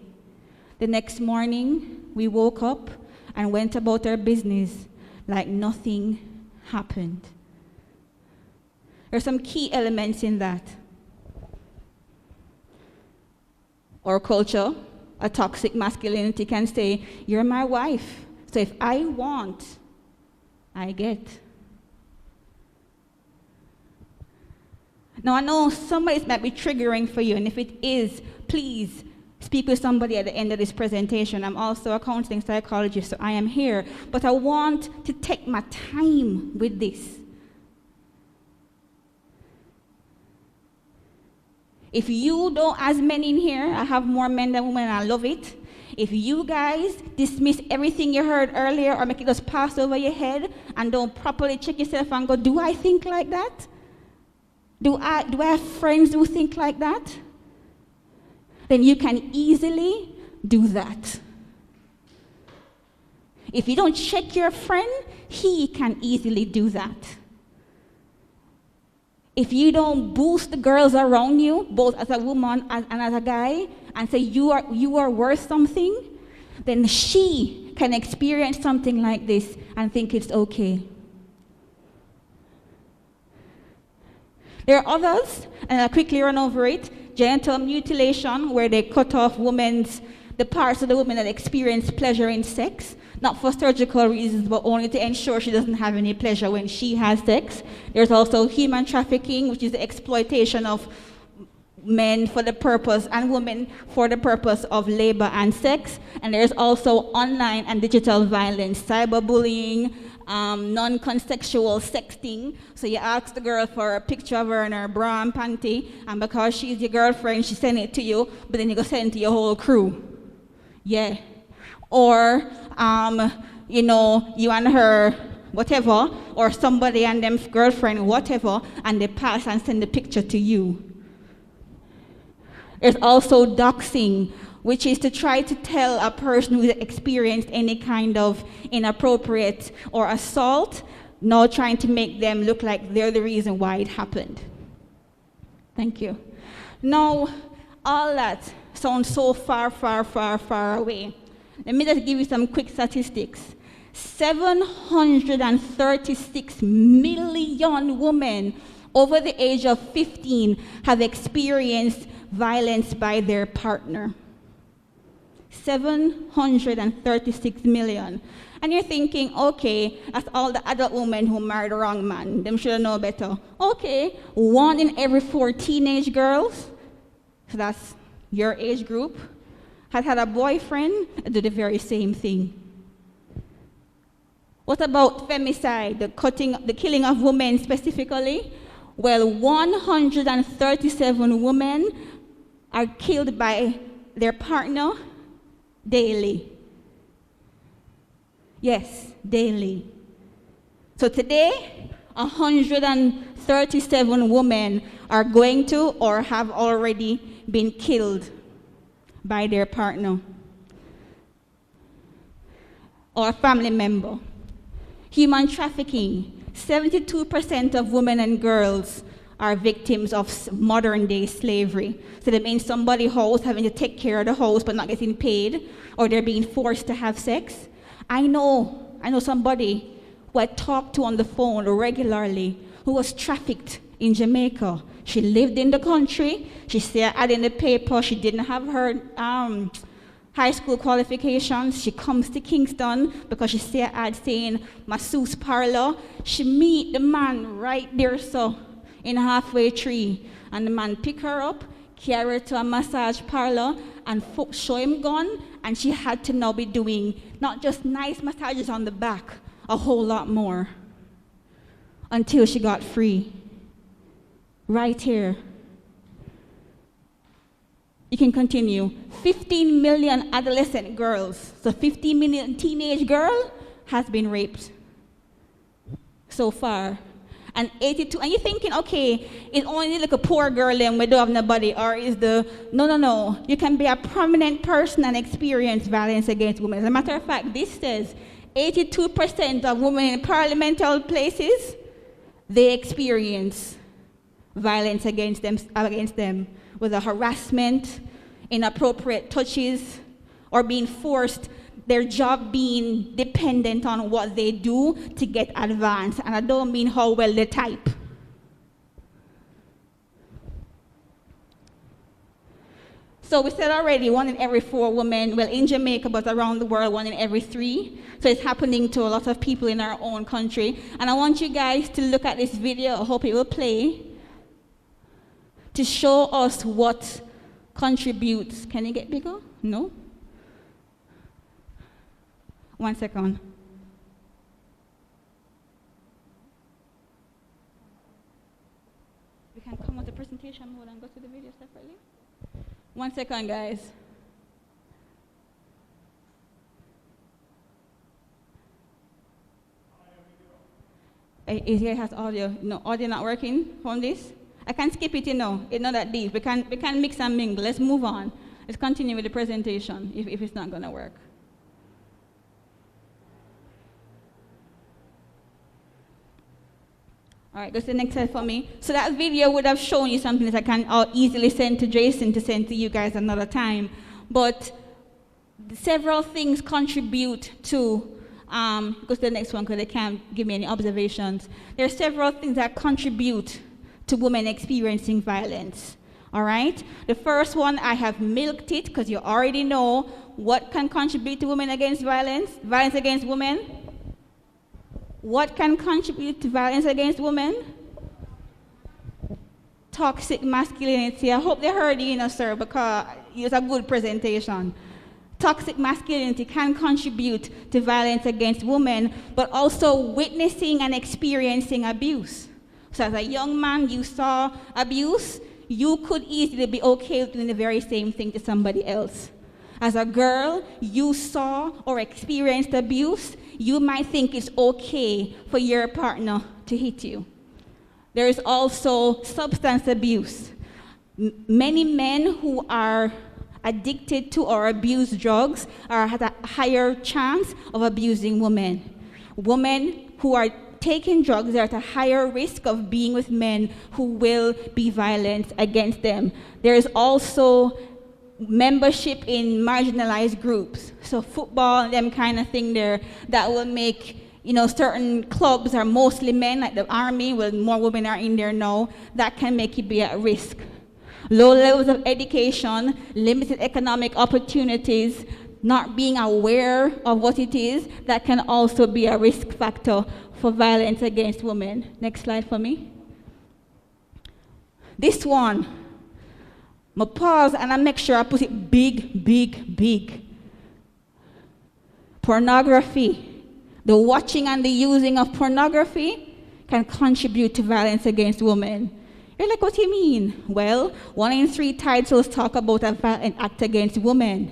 The next morning, we woke up and went about our business like nothing happened. There's some key elements in that. Our culture, a toxic masculinity can say, you're my wife, so if I want, I get. Now I know some of this might be triggering for you, and if it is, please speak with somebody at the end of this presentation. I'm also a counseling psychologist, so I am here, but I want to take my time with this. If you don't, as men in here, I have more men than women, and I love it. If you guys dismiss everything you heard earlier or make it just pass over your head and don't properly check yourself and go, do I think like that? Do I have friends who think like that? Then you can easily do that. If you don't check your friend, he can easily do that. If you don't boost the girls around you, both as a woman and as a guy, and say you are worth something, then she can experience something like this and think it's okay. There are others, and I'll quickly run over it. Genital mutilation, where they cut off the parts of the woman that experience pleasure in sex, not for surgical reasons, but only to ensure she doesn't have any pleasure when she has sex. There's also human trafficking, which is the exploitation of men for the purpose, and women for the purpose of labor and sex. And there's also online and digital violence, cyberbullying, non-consensual sexting. So you ask the girl for a picture of her in her bra and panty, and because she's your girlfriend, she send it to you, but then you go send it to your whole crew. Yeah. or you and her whatever, or somebody and them girlfriend whatever, and they pass and send the picture to you. There's also doxing, which is to try to tell a person who's experienced any kind of inappropriate or assault, now trying to make them look like they're the reason why it happened. Thank you. Now, all that sounds so far, far, far, far away. Let me just give you some quick statistics. 736 million women over the age of 15 have experienced violence by their partner. 736 million. And you're thinking, okay, that's all the adult women who married the wrong man. Them should know better. Okay, 1 in every 4 teenage girls, so that's your age group, has had a boyfriend that do the very same thing. What about femicide, the killing of women specifically? Well, 137 women are killed by their partner daily. Yes, daily. So today, 137 women are going to or have already been killed by their partner or a family member. Human trafficking. 72% of women and girls are victims of modern day slavery. So that means somebody's house having to take care of the house but not getting paid, or they're being forced to have sex. I know somebody who I talked to on the phone regularly who was trafficked in Jamaica. She lived in the country. She said ad in the paper. She didn't have her high school qualifications. She comes to Kingston because she see an ad saying masseuse parlor. She meet the man right there, so in halfway tree, and the man pick her up, carry her to a massage parlor, and show him gun. And she had to now be doing not just nice massages on the back, a whole lot more, until she got free. Right here. You can continue. 15 million adolescent girls, so 15 million teenage girl has been raped so far. And 82, and you're thinking, okay, it's only like a poor girl and we don't have nobody, or is no. You can be a prominent person and experience violence against women. As a matter of fact, this says 82% of women in parliamentary places, they experience violence against them, whether harassment, inappropriate touches, or being forced, their job being dependent on what they do to get advanced. And I don't mean how well they type. So we said already 1 in every 4 women, well in Jamaica, but around the world 1 in every 3. So it's happening to a lot of people in our own country. And I want you guys to look at this video, I hope it will play, to show us what contributes. Can you get bigger? No? 1 second. We can come with the presentation mode and go to the video separately. 1 second, guys. It has audio. No, audio not working from this. I can skip it, It's not that deep. We can mix and mingle. Let's move on. Let's continue with the presentation if it's not going to work. All right, go to the next slide for me. So that video would have shown you something that I can easily send to Jason to send to you guys another time. But several things contribute to, go to the next one because they can't give me any observations. There are several things that contribute to women experiencing violence. All right? The first one, I have milked it because you already know what can contribute to women against violence against women. What can contribute to violence against women? Toxic masculinity. I hope they heard you, sir, because it's a good presentation. Toxic masculinity can contribute to violence against women, but also witnessing and experiencing abuse. So as a young man, you saw abuse, you could easily be okay with doing the very same thing to somebody else. As a girl, you saw or experienced abuse, you might think it's okay for your partner to hit you. There is also substance abuse. Many men who are addicted to or abuse drugs are at a higher chance of abusing women. Women who are taking drugs are at a higher risk of being with men who will be violent against them. There is also membership in marginalized groups. So football and them kind of thing there that will make, certain clubs are mostly men, like the army, well, more women are in there now. That can make you be at risk. Low levels of education, limited economic opportunities, not being aware of what it is, that can also be a risk factor for violence against women. Next slide for me. This one, I'm pause and I make sure I put it big, big, big. Pornography. The watching and the using of pornography can contribute to violence against women. You're like, what do you mean? Well, 1 in 3 titles talk about a violent act against women.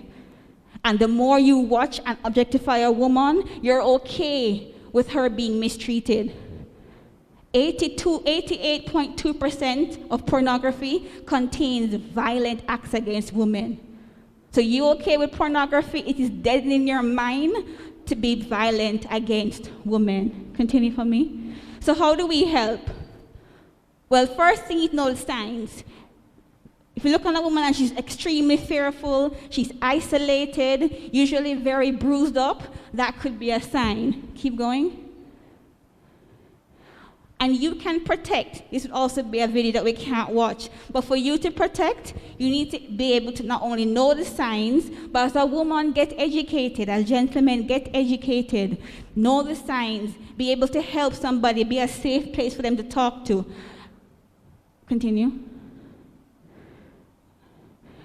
And the more you watch and objectify a woman, you're okay with her being mistreated. 88.2% of pornography contains violent acts against women. So you okay with pornography? It is dead in your mind to be violent against women. Continue for me. So how do we help? Well, first thing you know the signs. If you look on a woman and she's extremely fearful, she's isolated, usually very bruised up, that could be a sign. Keep going. And you can protect. This would also be a video that we can't watch. But for you to protect, you need to be able to not only know the signs, but as a woman, get educated. As gentlemen, get educated. Know the signs. Be able to help somebody. Be a safe place for them to talk to. Continue.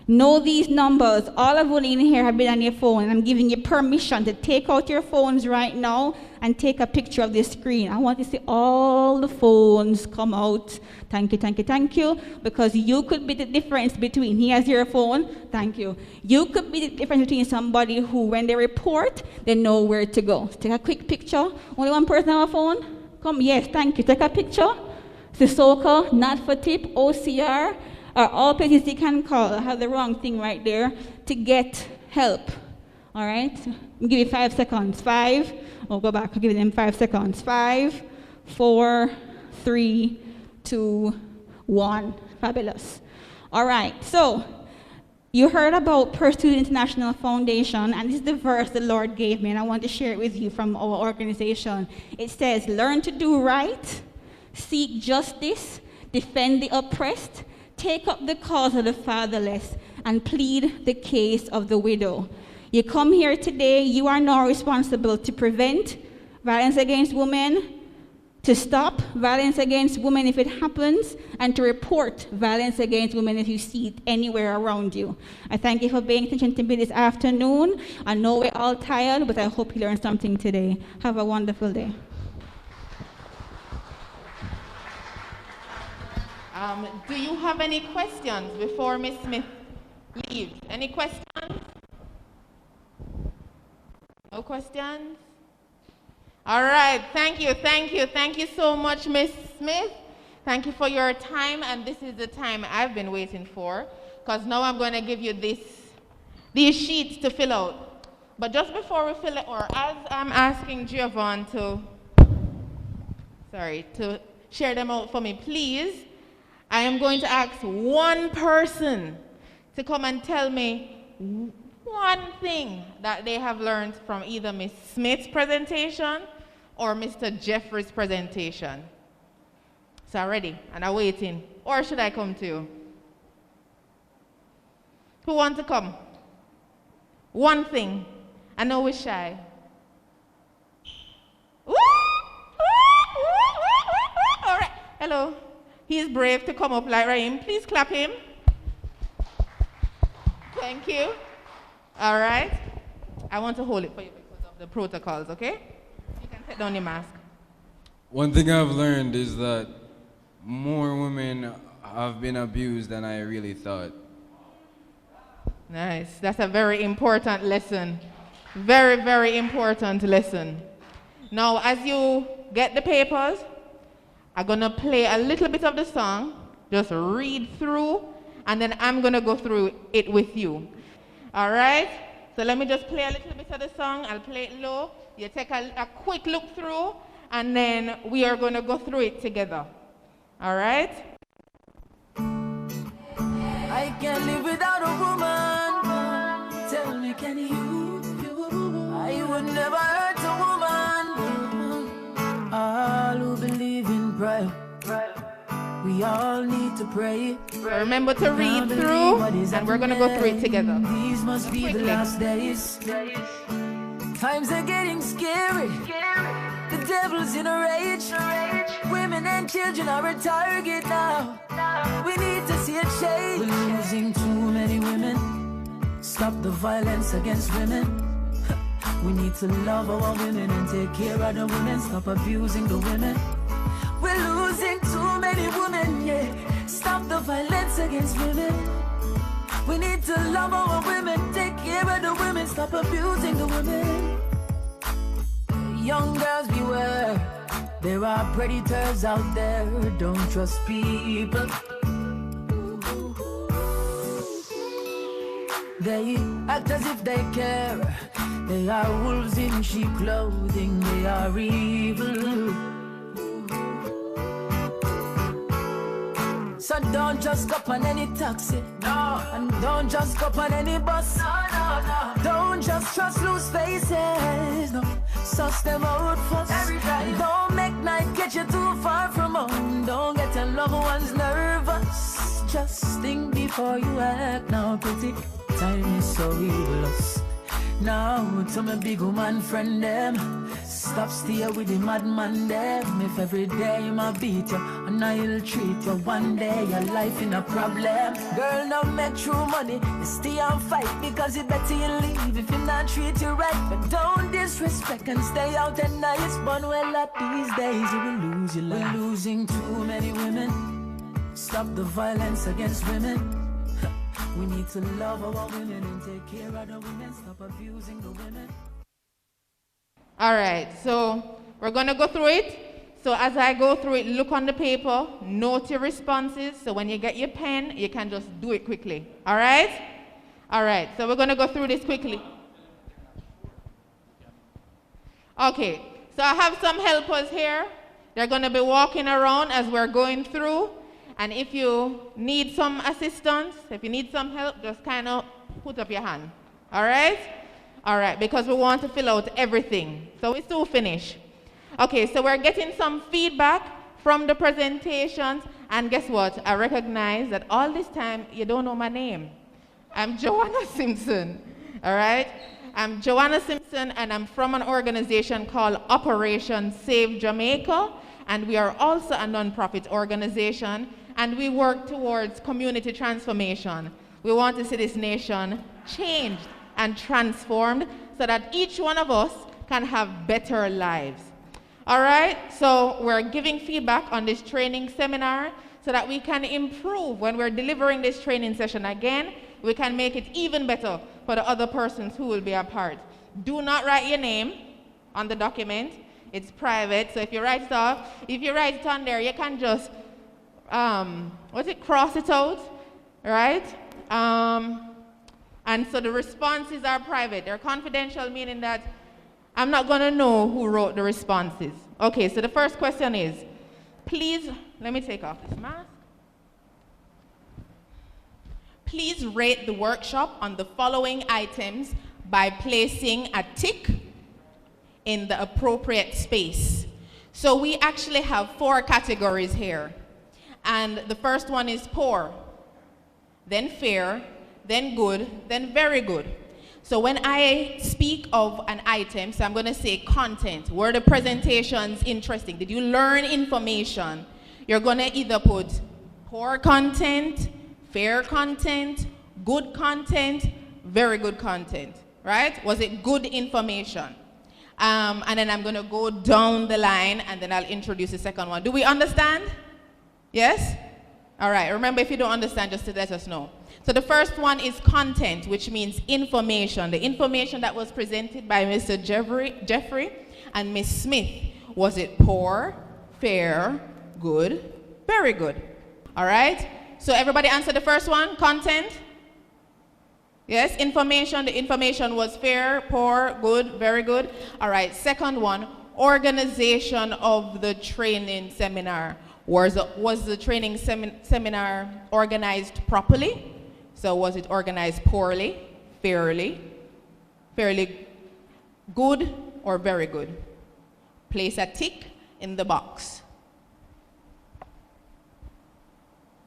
Know these numbers. All of you in here have been on your phone. I'm giving you permission to take out your phones right now and take a picture of this screen. I want to see all the phones come out. Thank you, thank you, thank you. Because you could be the difference between, he has your phone, thank you. You could be the difference between somebody who, when they report, they know where to go. Take a quick picture. Only one person on a phone? Come, yes, thank you. Take a picture. Sissoko, Not for Tip, OCR, are all places you can call. I have the wrong thing right there to get help. All right? I'll give you 5 seconds. 5. Oh, go back. I'll give them 5 seconds. 5, 4, 3, 2, 1. Fabulous. All right. So you heard about Pursuit International Foundation, and this is the verse the Lord gave me, and I want to share it with you from our organization. It says, learn to do right, seek justice, defend the oppressed, take up the cause of the fatherless, and plead the case of the widow. You come here today, you are now responsible to prevent violence against women, to stop violence against women if it happens, and to report violence against women if you see it anywhere around you. I thank you for paying attention to me this afternoon. I know we're all tired, but I hope you learned something today. Have a wonderful day. Do you have any questions before Ms. Smith leaves? Any questions? No questions? All right, thank you so much, Ms. Smith. Thank you for your time, and this is the time I've been waiting for, because now I'm going to give you these sheets to fill out. But just before we fill it, or as I'm asking Giovanni to share them out for me, please, I am going to ask one person to come and tell me one thing that they have learned from either Ms. Smith's presentation or Mr. Jeffrey's presentation. So I'm ready and I'm waiting. Or should I come to you? Who wants to come? One thing. I know we're shy. All right. Hello. He is brave to come up like Raheem. Please clap him. Thank you. All right. I want to hold it for you because of the protocols, okay? You can take down your mask. One thing I've learned is that more women have been abused than I really thought. Nice. That's a very important lesson. Very, very important lesson. Now, as you get the papers, I'm going to play a little bit of the song. Just read through, and then I'm going to go through it with you. All right? So let me just play a little bit of the song. I'll play it low. You take a quick look through, and then we are going to go through it together. All right? I can't live without a woman. Tell me, can you? I would never hurt a woman. All who believe in prayer, we all need to pray. Remember to read through, and we're going to go through it together. These must be the last days. Times are getting scary. The devil's in a rage. Women and children are a target now. We need to see a change. We're losing too many women. Stop the violence against women. We need to love our women and take care of the women. Stop abusing the women. We're losing too many women, yeah. Stop the violence against women. We need to love our women, take care of the women, stop abusing the women. Young girls beware, there are predators out there, don't trust people. They act as if they care, they are wolves in sheep clothing, they are evil. So don't just go on any taxi, no. And don't just go on any bus, no. Don't just trust loose faces, no. Suss them out first. And don't make night get you too far from home. Don't get your loved ones nervous. Just think before you act now, pretty. Time is so evil. Now to my big woman friend them, stop steer with the madman them. If every day I beat you and I'll treat you, one day your life in a problem. Girl, now make true money, you stay and fight because it better you leave if you not treat you right. But don't disrespect and stay out at night. But well, at these days you will lose your life. We're losing too many women. Stop the violence against women. We need to love our women and take care of the women. Stop abusing the women. All right, so we're going to go through it. So as I go through it, look on the paper, note your responses. So when you get your pen, you can just do it quickly. All right? All right, so we're going to go through this quickly. Okay, so I have some helpers here. They're going to be walking around as we're going through. And if you need some assistance, if you need some help, just kind of put up your hand. All right? All right, because we want to fill out everything. So we still finish. Okay, so we're getting some feedback from the presentations. And guess what? I recognize that all this time, you don't know my name. I'm Joanna Simpson. All right? I'm Joanna Simpson, and I'm from an organization called Operation Save Jamaica. And we are also a nonprofit organization. And we work towards community transformation. We want to see this nation changed and transformed so that each one of us can have better lives. All right, so we're giving feedback on this training seminar so that we can improve when we're delivering this training session again. We can make it even better for the other persons who will be a part. Do not write your name on the document. It's private, so if you write it off, if you write it on there, you can just cross it out, right? And so the responses are private. They're confidential, meaning that I'm not going to know who wrote the responses. Okay, so the first question is, please, let me take off this mask. Please rate the workshop on the following items by placing a tick in the appropriate space. So we actually have 4 categories here. And the first one is poor, then fair, then good, then very good. So when I speak of an item, so I'm going to say content. Were the presentations interesting? Did you learn information? You're going to either put poor content, fair content, good content, very good content, right? Was it good information? And then I'm going to go down the line, and then I'll introduce the second one. Do we understand? Yes? All right, remember, if you don't understand, just to let us know. So the first one is content, which means information. The information that was presented by Mr. Jeffrey and Miss Smith. Was it poor, fair, good, very good? All right? So everybody answer the first one, content? Yes, information. The information was fair, poor, good, very good. All right, second one, organization of the training seminar. Was the training seminar organized properly? So was it organized poorly, fairly good, or very good? Place a tick in the box.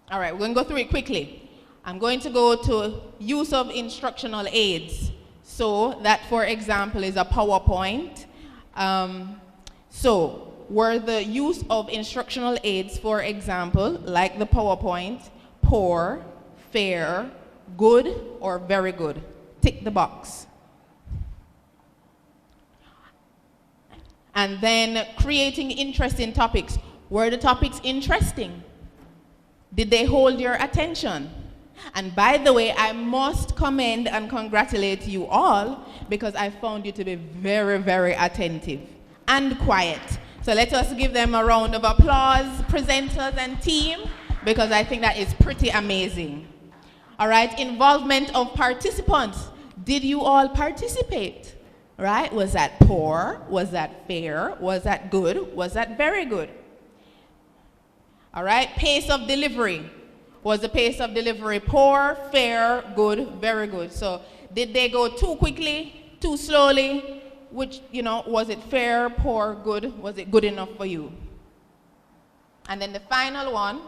All right, we're going to go through it quickly. I'm going to go to use of instructional aids. So that, for example, is a PowerPoint. So were the use of instructional aids, for example, like the PowerPoint, poor, fair, good, or very good? Tick the box. And then creating interesting topics. Were the topics interesting? Did they hold your attention? And by the way, I must commend and congratulate you all because I found you to be very, very attentive and quiet. So let us give them a round of applause, presenters and team, because I think that is pretty amazing. All right, involvement of participants. Did you all participate? Right? Was that poor? Was that fair? Was that good? Was that very good? All right, pace of delivery. Was the pace of delivery poor, fair, good, very good? So did they go too quickly, too slowly? Which, was it fair, poor, good? Was it good enough for you? And then the final one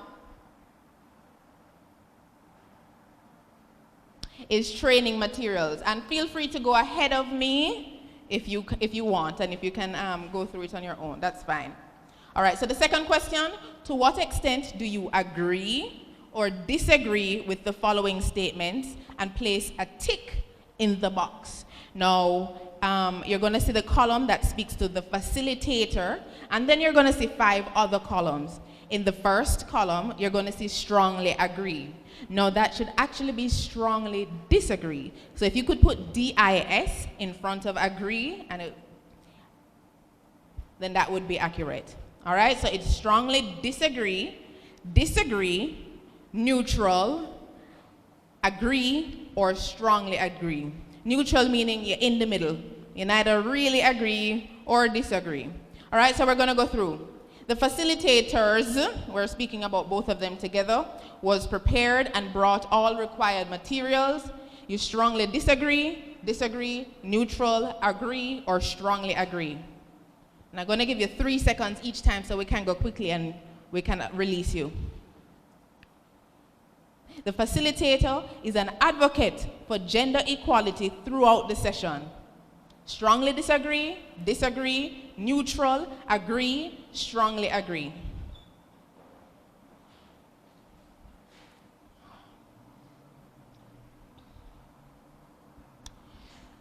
is training materials. And feel free to go ahead of me if you want, and if you can go through it on your own, that's fine. All right, so the second question, to what extent do you agree or disagree with the following statements, and place a tick in the box? Now, you're going to see the column that speaks to the facilitator, and then you're going to see 5 other columns. In the first column, you're going to see strongly agree. Now, that should actually be strongly disagree. So if you could put DIS in front of agree, then that would be accurate. All right, so it's strongly disagree, neutral, agree, or strongly agree. Neutral meaning you're in the middle. You neither really agree or disagree. All right, so we're going to go through. The facilitators, we're speaking about both of them together, was prepared and brought all required materials. You strongly disagree, neutral, agree, or strongly agree. And I'm going to give you 3 seconds each time so we can go quickly and we can release you. The facilitator is an advocate for gender equality throughout the session. Strongly disagree, neutral, agree, strongly agree.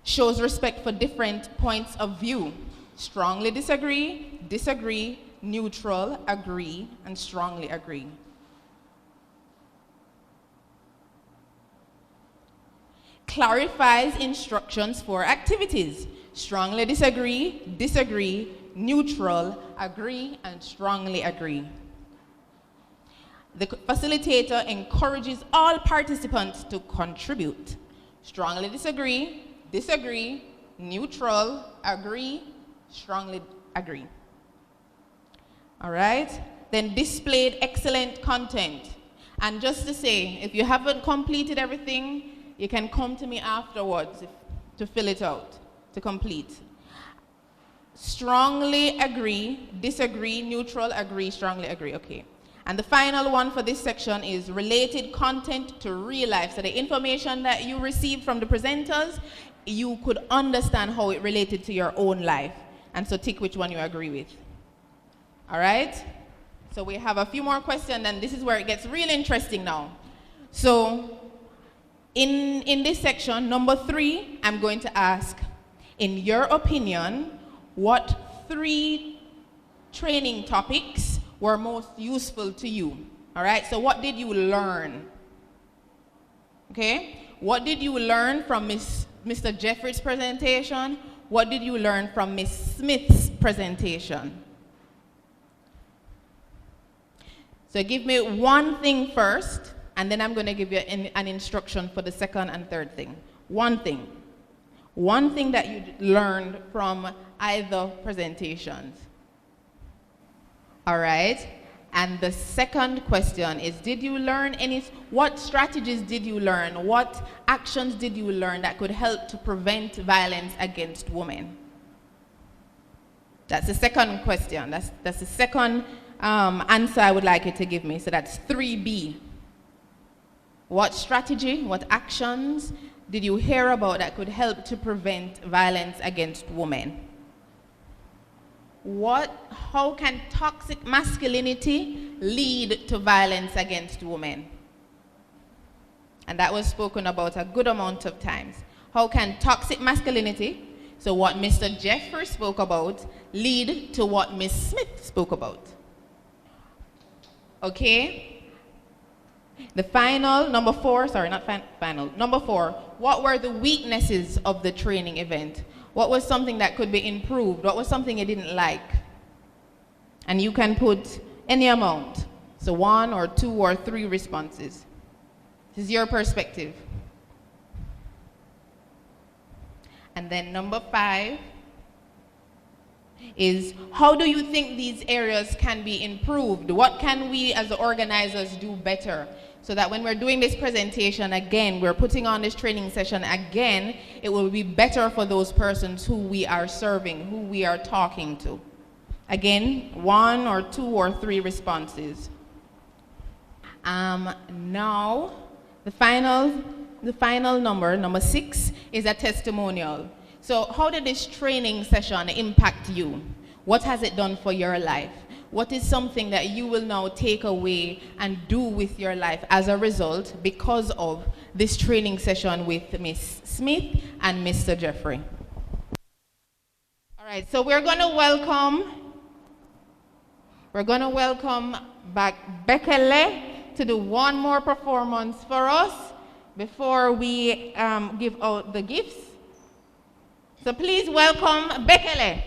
Shows respect for different points of view. Strongly disagree, neutral, agree, and strongly agree. Clarifies instructions for activities. Strongly disagree, neutral, agree, and strongly agree. The facilitator encourages all participants to contribute. Strongly disagree, neutral, agree, strongly agree. All right? Then displayed excellent content. And just to say, if you haven't completed everything, you can come to me afterwards to fill it out, to complete. Strongly agree, disagree, neutral, agree, strongly agree. Okay. And the final one for this section is related content to real life. So the information that you received from the presenters, you could understand how it related to your own life. And so tick which one you agree with. All right? So we have a few more questions, and this is where it gets really interesting now. So in this section, number 3, I'm going to ask, in your opinion, what 3 training topics were most useful to you? All right, so what did you learn? Okay, what did you learn from Mr. Jeffrey's presentation? What did you learn from Miss Smith's presentation? So give me one thing first, and then I'm going to give you an instruction for the second and third thing. One thing. One thing that you learned from either presentations. All right? And the second question is, did you learn what strategies did you learn? What actions did you learn that could help to prevent violence against women? That's the second question. That's the second answer I would like you to give me. So that's 3B. What strategy, what actions did you hear about that could help to prevent violence against women? How can toxic masculinity lead to violence against women? And that was spoken about a good amount of times. How can toxic masculinity, so what Mr. Jeffrey spoke about, lead to what Ms. Smith spoke about? Okay? The final, number 4, sorry, not final, number 4, what were the weaknesses of the training event? What was something that could be improved? What was something you didn't like? And you can put any amount. So 1 or 2 or 3 responses. This is your perspective. And then number 5 is, how do you think these areas can be improved? What can we as the organizers do better? So that when we're doing this presentation again, we're putting on this training session again, it will be better for those persons who we are serving, who we are talking to. Again, 1 or 2 or 3 responses. Now, the final number 6, is a testimonial. So how did this training session impact you? What has it done for your life? What is something that you will now take away and do with your life as a result because of this training session with Miss Smith and Mr. Jeffrey? All right, so we're going to welcome back Bekele to do one more performance for us before we give out the gifts. So please welcome Bekele.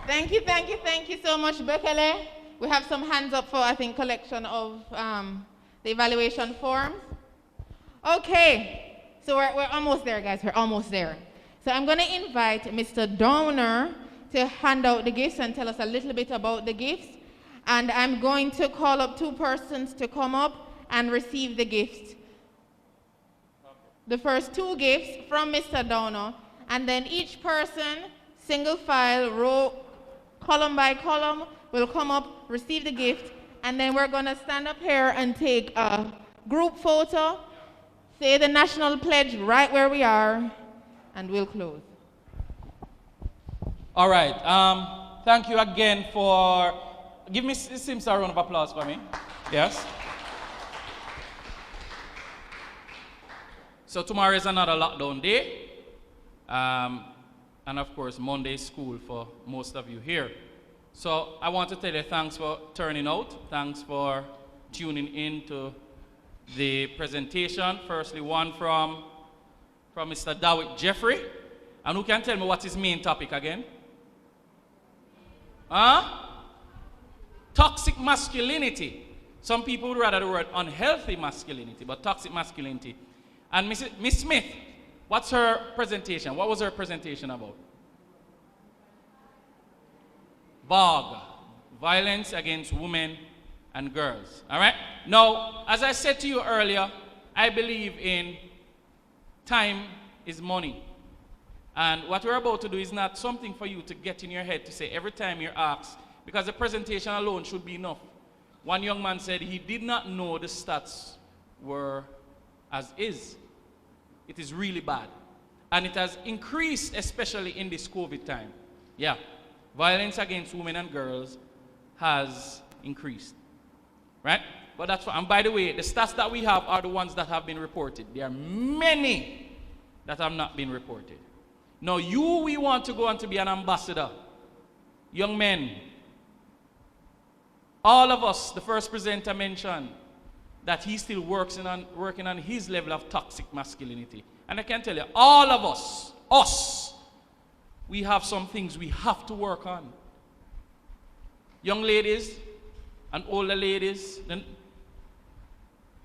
Thank you so much, Bekele. We have some hands up for, I think, collection of the evaluation forms. Okay, so we're almost there, guys. We're almost there. So I'm going to invite Mr. Donor to hand out the gifts and tell us a little bit about the gifts. And I'm going to call up 2 persons to come up and receive the gifts. The first 2 gifts from Mr. Donor, and then each person, single file, row, column by column, will come up, receive the gift, and then we're going to stand up here and take a group photo, say the national pledge right where we are, and we'll close. All right. Thank you again for... Give me Sims a round of applause for me. Yes. So tomorrow is another lockdown day. And of course, Monday is school for most of you here. So I want to tell you thanks for turning out. Thanks for tuning in to the presentation. Firstly, one from Mr. Dawick Jeffrey. And who can tell me what his main topic again? Toxic masculinity. Some people would rather the word unhealthy masculinity, but toxic masculinity. And Miss Smith, what's her presentation? What was her presentation about? VAG, violence against women and girls. All right? Now, as I said to you earlier, I believe in time is money. And what we're about to do is not something for you to get in your head to say every time you're asked, because the presentation alone should be enough. One young man said he did not know the stats were as is. It is really bad. And it has increased, especially in this COVID time. Yeah. Violence against women and girls has increased. Right? But that's what, and by the way, the stats that we have are the ones that have been reported. There are many that have not been reported. Now, we want to go on to be an ambassador. Young men, all of us, the first presenter mentioned that he still working on his level of toxic masculinity. And I can tell you, all of us, we have some things we have to work on. Young ladies and older ladies, then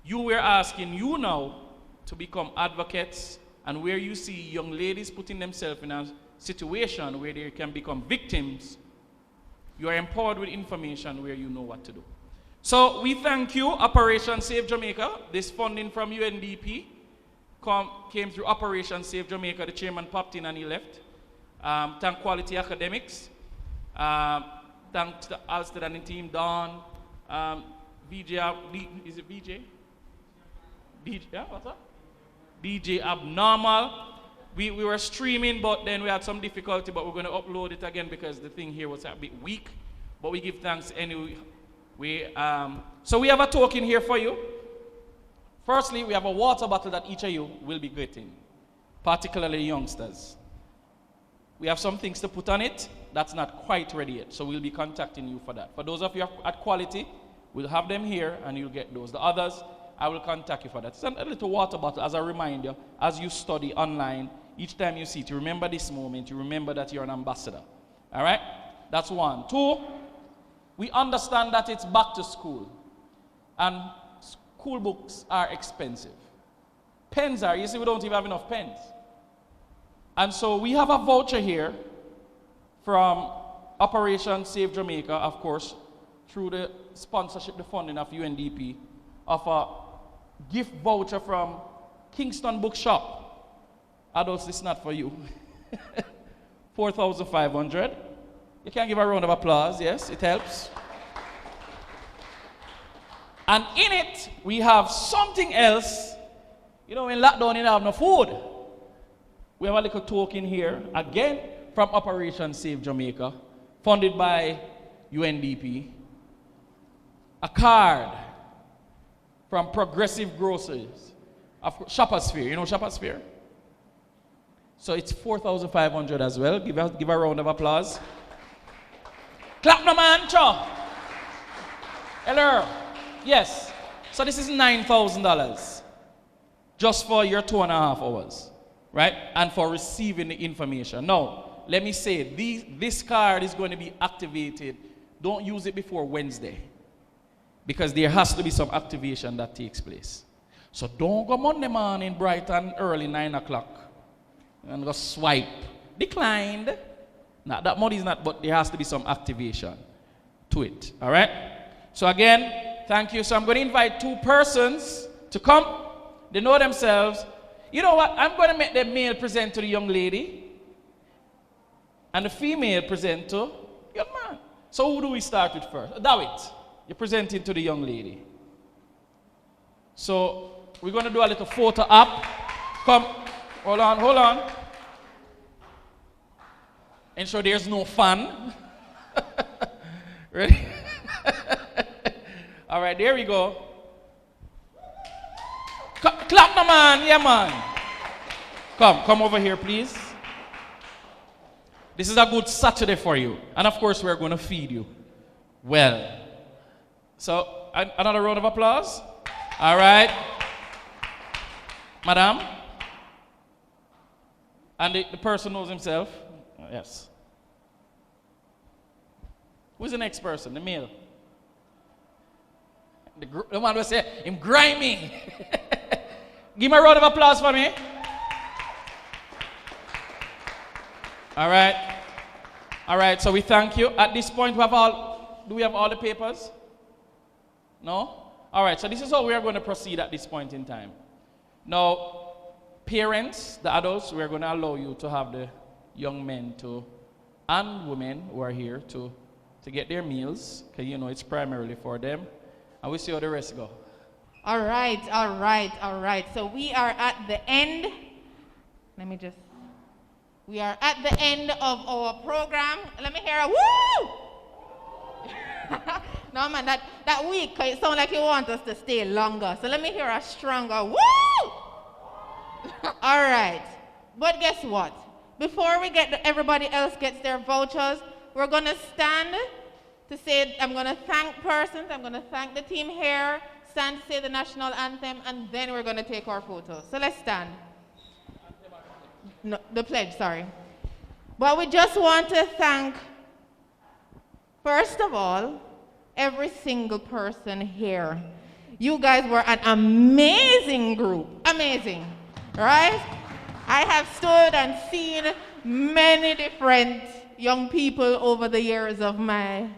we're asking you now to become advocates, and where you see young ladies putting themselves in a situation where they can become victims, you are empowered with information where you know what to do. So we thank you, Operation Save Jamaica. This funding from UNDP came through Operation Save Jamaica. The chairman popped in and he left. Thank Quality Academics. Thanks to the outstanding team, Don, VJ, is it VJ? DJ, yeah, what's that? DJ Abnormal. We were streaming, but then we had some difficulty, but we're going to upload it again because the thing here was a bit weak. But we give thanks anyway. So we have a token here for you. Firstly, we have a water bottle that each of you will be getting, particularly youngsters. We have some things to put on it that's not quite ready yet, so we'll be contacting you for that. For those of you at Quality, we'll have them here and you'll get those. The others, I will contact you for that. It's a little water bottle as a reminder, as you study online, each time you see it, you remember this moment, you remember that you're an ambassador. All right? That's one. Two, we understand that it's back to school, and school books are expensive. Pens are, you see, we don't even have enough pens. And so we have a voucher here from Operation Save Jamaica, of course, through the sponsorship, the funding of UNDP, of a gift voucher from Kingston Bookshop. Adults, this is not for you. 4,500. You can give a round of applause, yes, it helps. And in it, we have something else. You know, in lockdown, you don't have no food. We have a little token here, again, from Operation Save Jamaica, funded by UNDP. A card from Progressive Groceries, Shoppers Fair. You know Shoppers Fair? So it's 4,500 as well. Give a round of applause. Clap no man, cho. Hello. Yes. So this is $9,000 just for your 2.5 hours, right? And for receiving the information. Now, let me say, this card is going to be activated. Don't use it before Wednesday, because there has to be some activation that takes place. So don't go Monday morning bright and early, 9 o'clock, and go swipe. Declined. Now, that money is not, but there has to be some activation to it. All right? So again, thank you. So I'm going to invite 2 persons to come. They know themselves. You know what? I'm going to make the male present to the young lady, and the female present to young man. So who do we start with first? David, you're presenting to the young lady. So we're going to do a little photo op. Come. Hold on. Ensure there's no fun. Ready? All right, there we go. Clap, no man. Yeah, man. Come over here, please. This is a good Saturday for you. And of course, we're going to feed you well. So, another round of applause. All right. Madam. And the person knows himself. Yes. Who's the next person? The male. The one who say, "I'm grimy." Give me a round of applause for me. All right, so we thank you. At this point, do we have all the papers? No? All right, so this is how we are going to proceed at this point in time. Now, parents, the adults, we are going to allow you to have the young men and women who are here to get their meals, because you know it's primarily for them. And we'll see how the rest go. All right. So we are at the end. We are at the end of our program. Let me hear a woo! No, man, that weak, it sounds like you want us to stay longer. So let me hear a stronger woo! All right. But guess what? Before everybody else gets their vouchers, we're going to stand to say, I'm going to thank persons, I'm going to thank the team here, stand to say the national anthem, and then we're going to take our photos. So let's stand. No, the pledge, sorry. But we just want to thank, first of all, every single person here. You guys were an amazing group. Amazing. Right? I have stood and seen many different young people over the years of my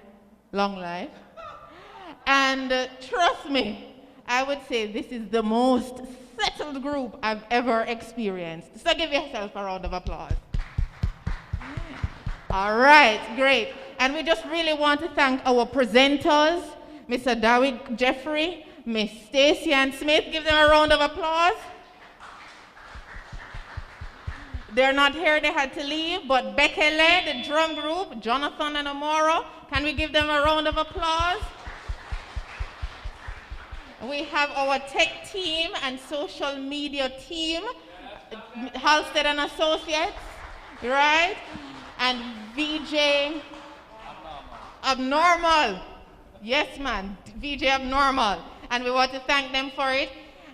long life. And trust me, I would say this is the most settled group I've ever experienced. So give yourself a round of applause. All right, great. And we just really want to thank our presenters, Mr. David Jeffrey, Miss Stacy Ann Smith. Give them a round of applause. They're not here, they had to leave, but Bekele, the drum group, Jonathan and Amoro, can we give them a round of applause? We have our tech team and social media team, Halstead and Associates, right? And VJ Abnormal. Yes, man, VJ Abnormal. And we want to thank them for it.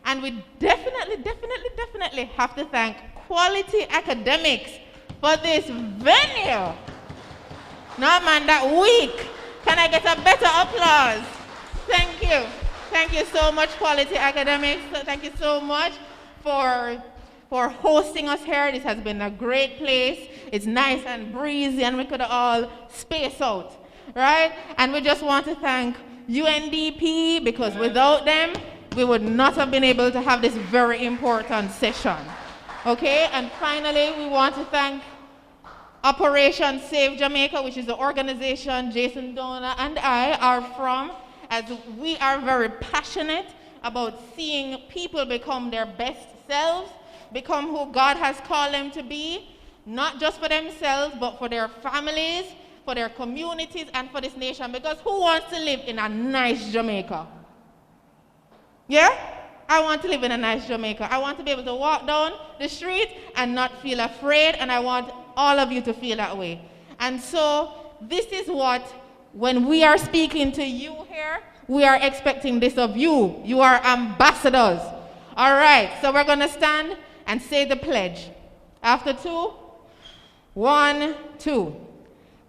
And we definitely have to thank Quality Academics for this venue. No, man, that week. Can I get a better applause? Thank you. Thank you so much, Quality Academics. Thank you so much for hosting us here. This has been a great place. It's nice and breezy, and we could all space out, right? And we just want to thank UNDP, because without them, we would not have been able to have this very important session. Okay, and finally, we want to thank Operation Save Jamaica, which is the organization Jason Dona and I are from, as we are very passionate about seeing people become their best selves, become who God has called them to be, not just for themselves, but for their families, for their communities, and for this nation. Because who wants to live in a nice Jamaica? Yeah? I want to live in a nice Jamaica. I want to be able to walk down the street and not feel afraid, and I want all of you to feel that way. And so this is what, when we are speaking to you here, we are expecting this of you. You are ambassadors. All right, so we're going to stand and say the pledge. After 2, 1, 2.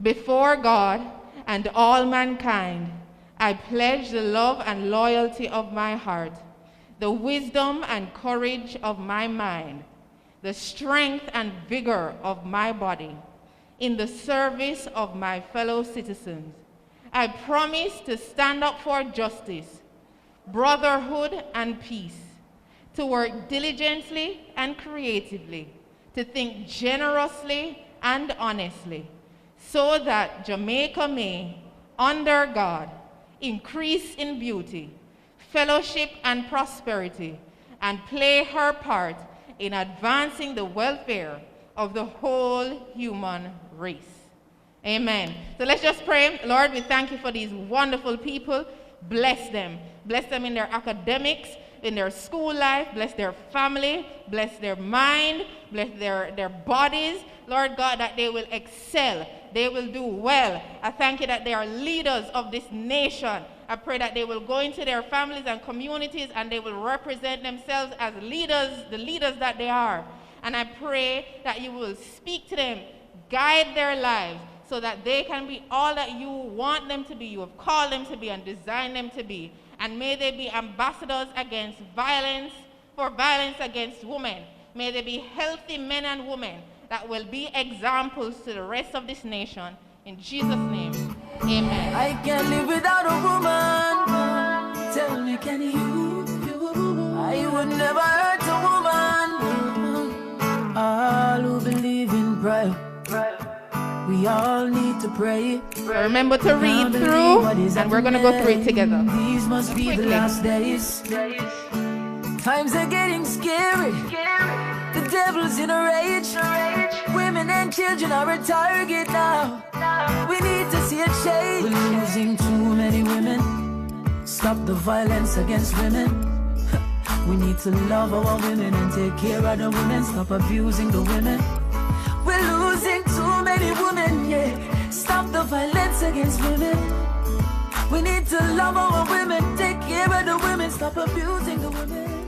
Before God and all mankind, I pledge the love and loyalty of my heart, the wisdom and courage of my mind, the strength and vigor of my body, in the service of my fellow citizens. I promise to stand up for justice, brotherhood, and peace, to work diligently and creatively, to think generously and honestly, so that Jamaica may, under God, increase in beauty, fellowship, and prosperity, and play her part in advancing the welfare of the whole human race. Amen. So let's just pray. Lord, we thank you for these wonderful people. Bless them. Bless them in their academics, in their school life. Bless their family. Bless their mind. Bless their bodies. Lord God, that they will excel. They will do well. I thank you that they are leaders of this nation. I pray that they will go into their families and communities and they will represent themselves as leaders, the leaders that they are. And I pray that you will speak to them, guide their lives, so that they can be all that you want them to be, you have called them to be and designed them to be. And may they be ambassadors against violence, for violence against women. May they be healthy men and women that will be examples to the rest of this nation. In Jesus' name, amen. I can't live without a woman. Tell me, can you? I would never hurt a woman. All who believe in prayer, we all need to pray. Remember to read through, and we're going to go through it together. These must be the last days. Times are getting scary. The devil's in a rage. Women and children are a target now. We need to see a change. We're losing too many women. Stop the violence against women. We need to love our women and take care of the women. Stop abusing the women. We're losing too many women, yeah. Stop the violence against women. We need to love our women, take care of the women, stop abusing the women.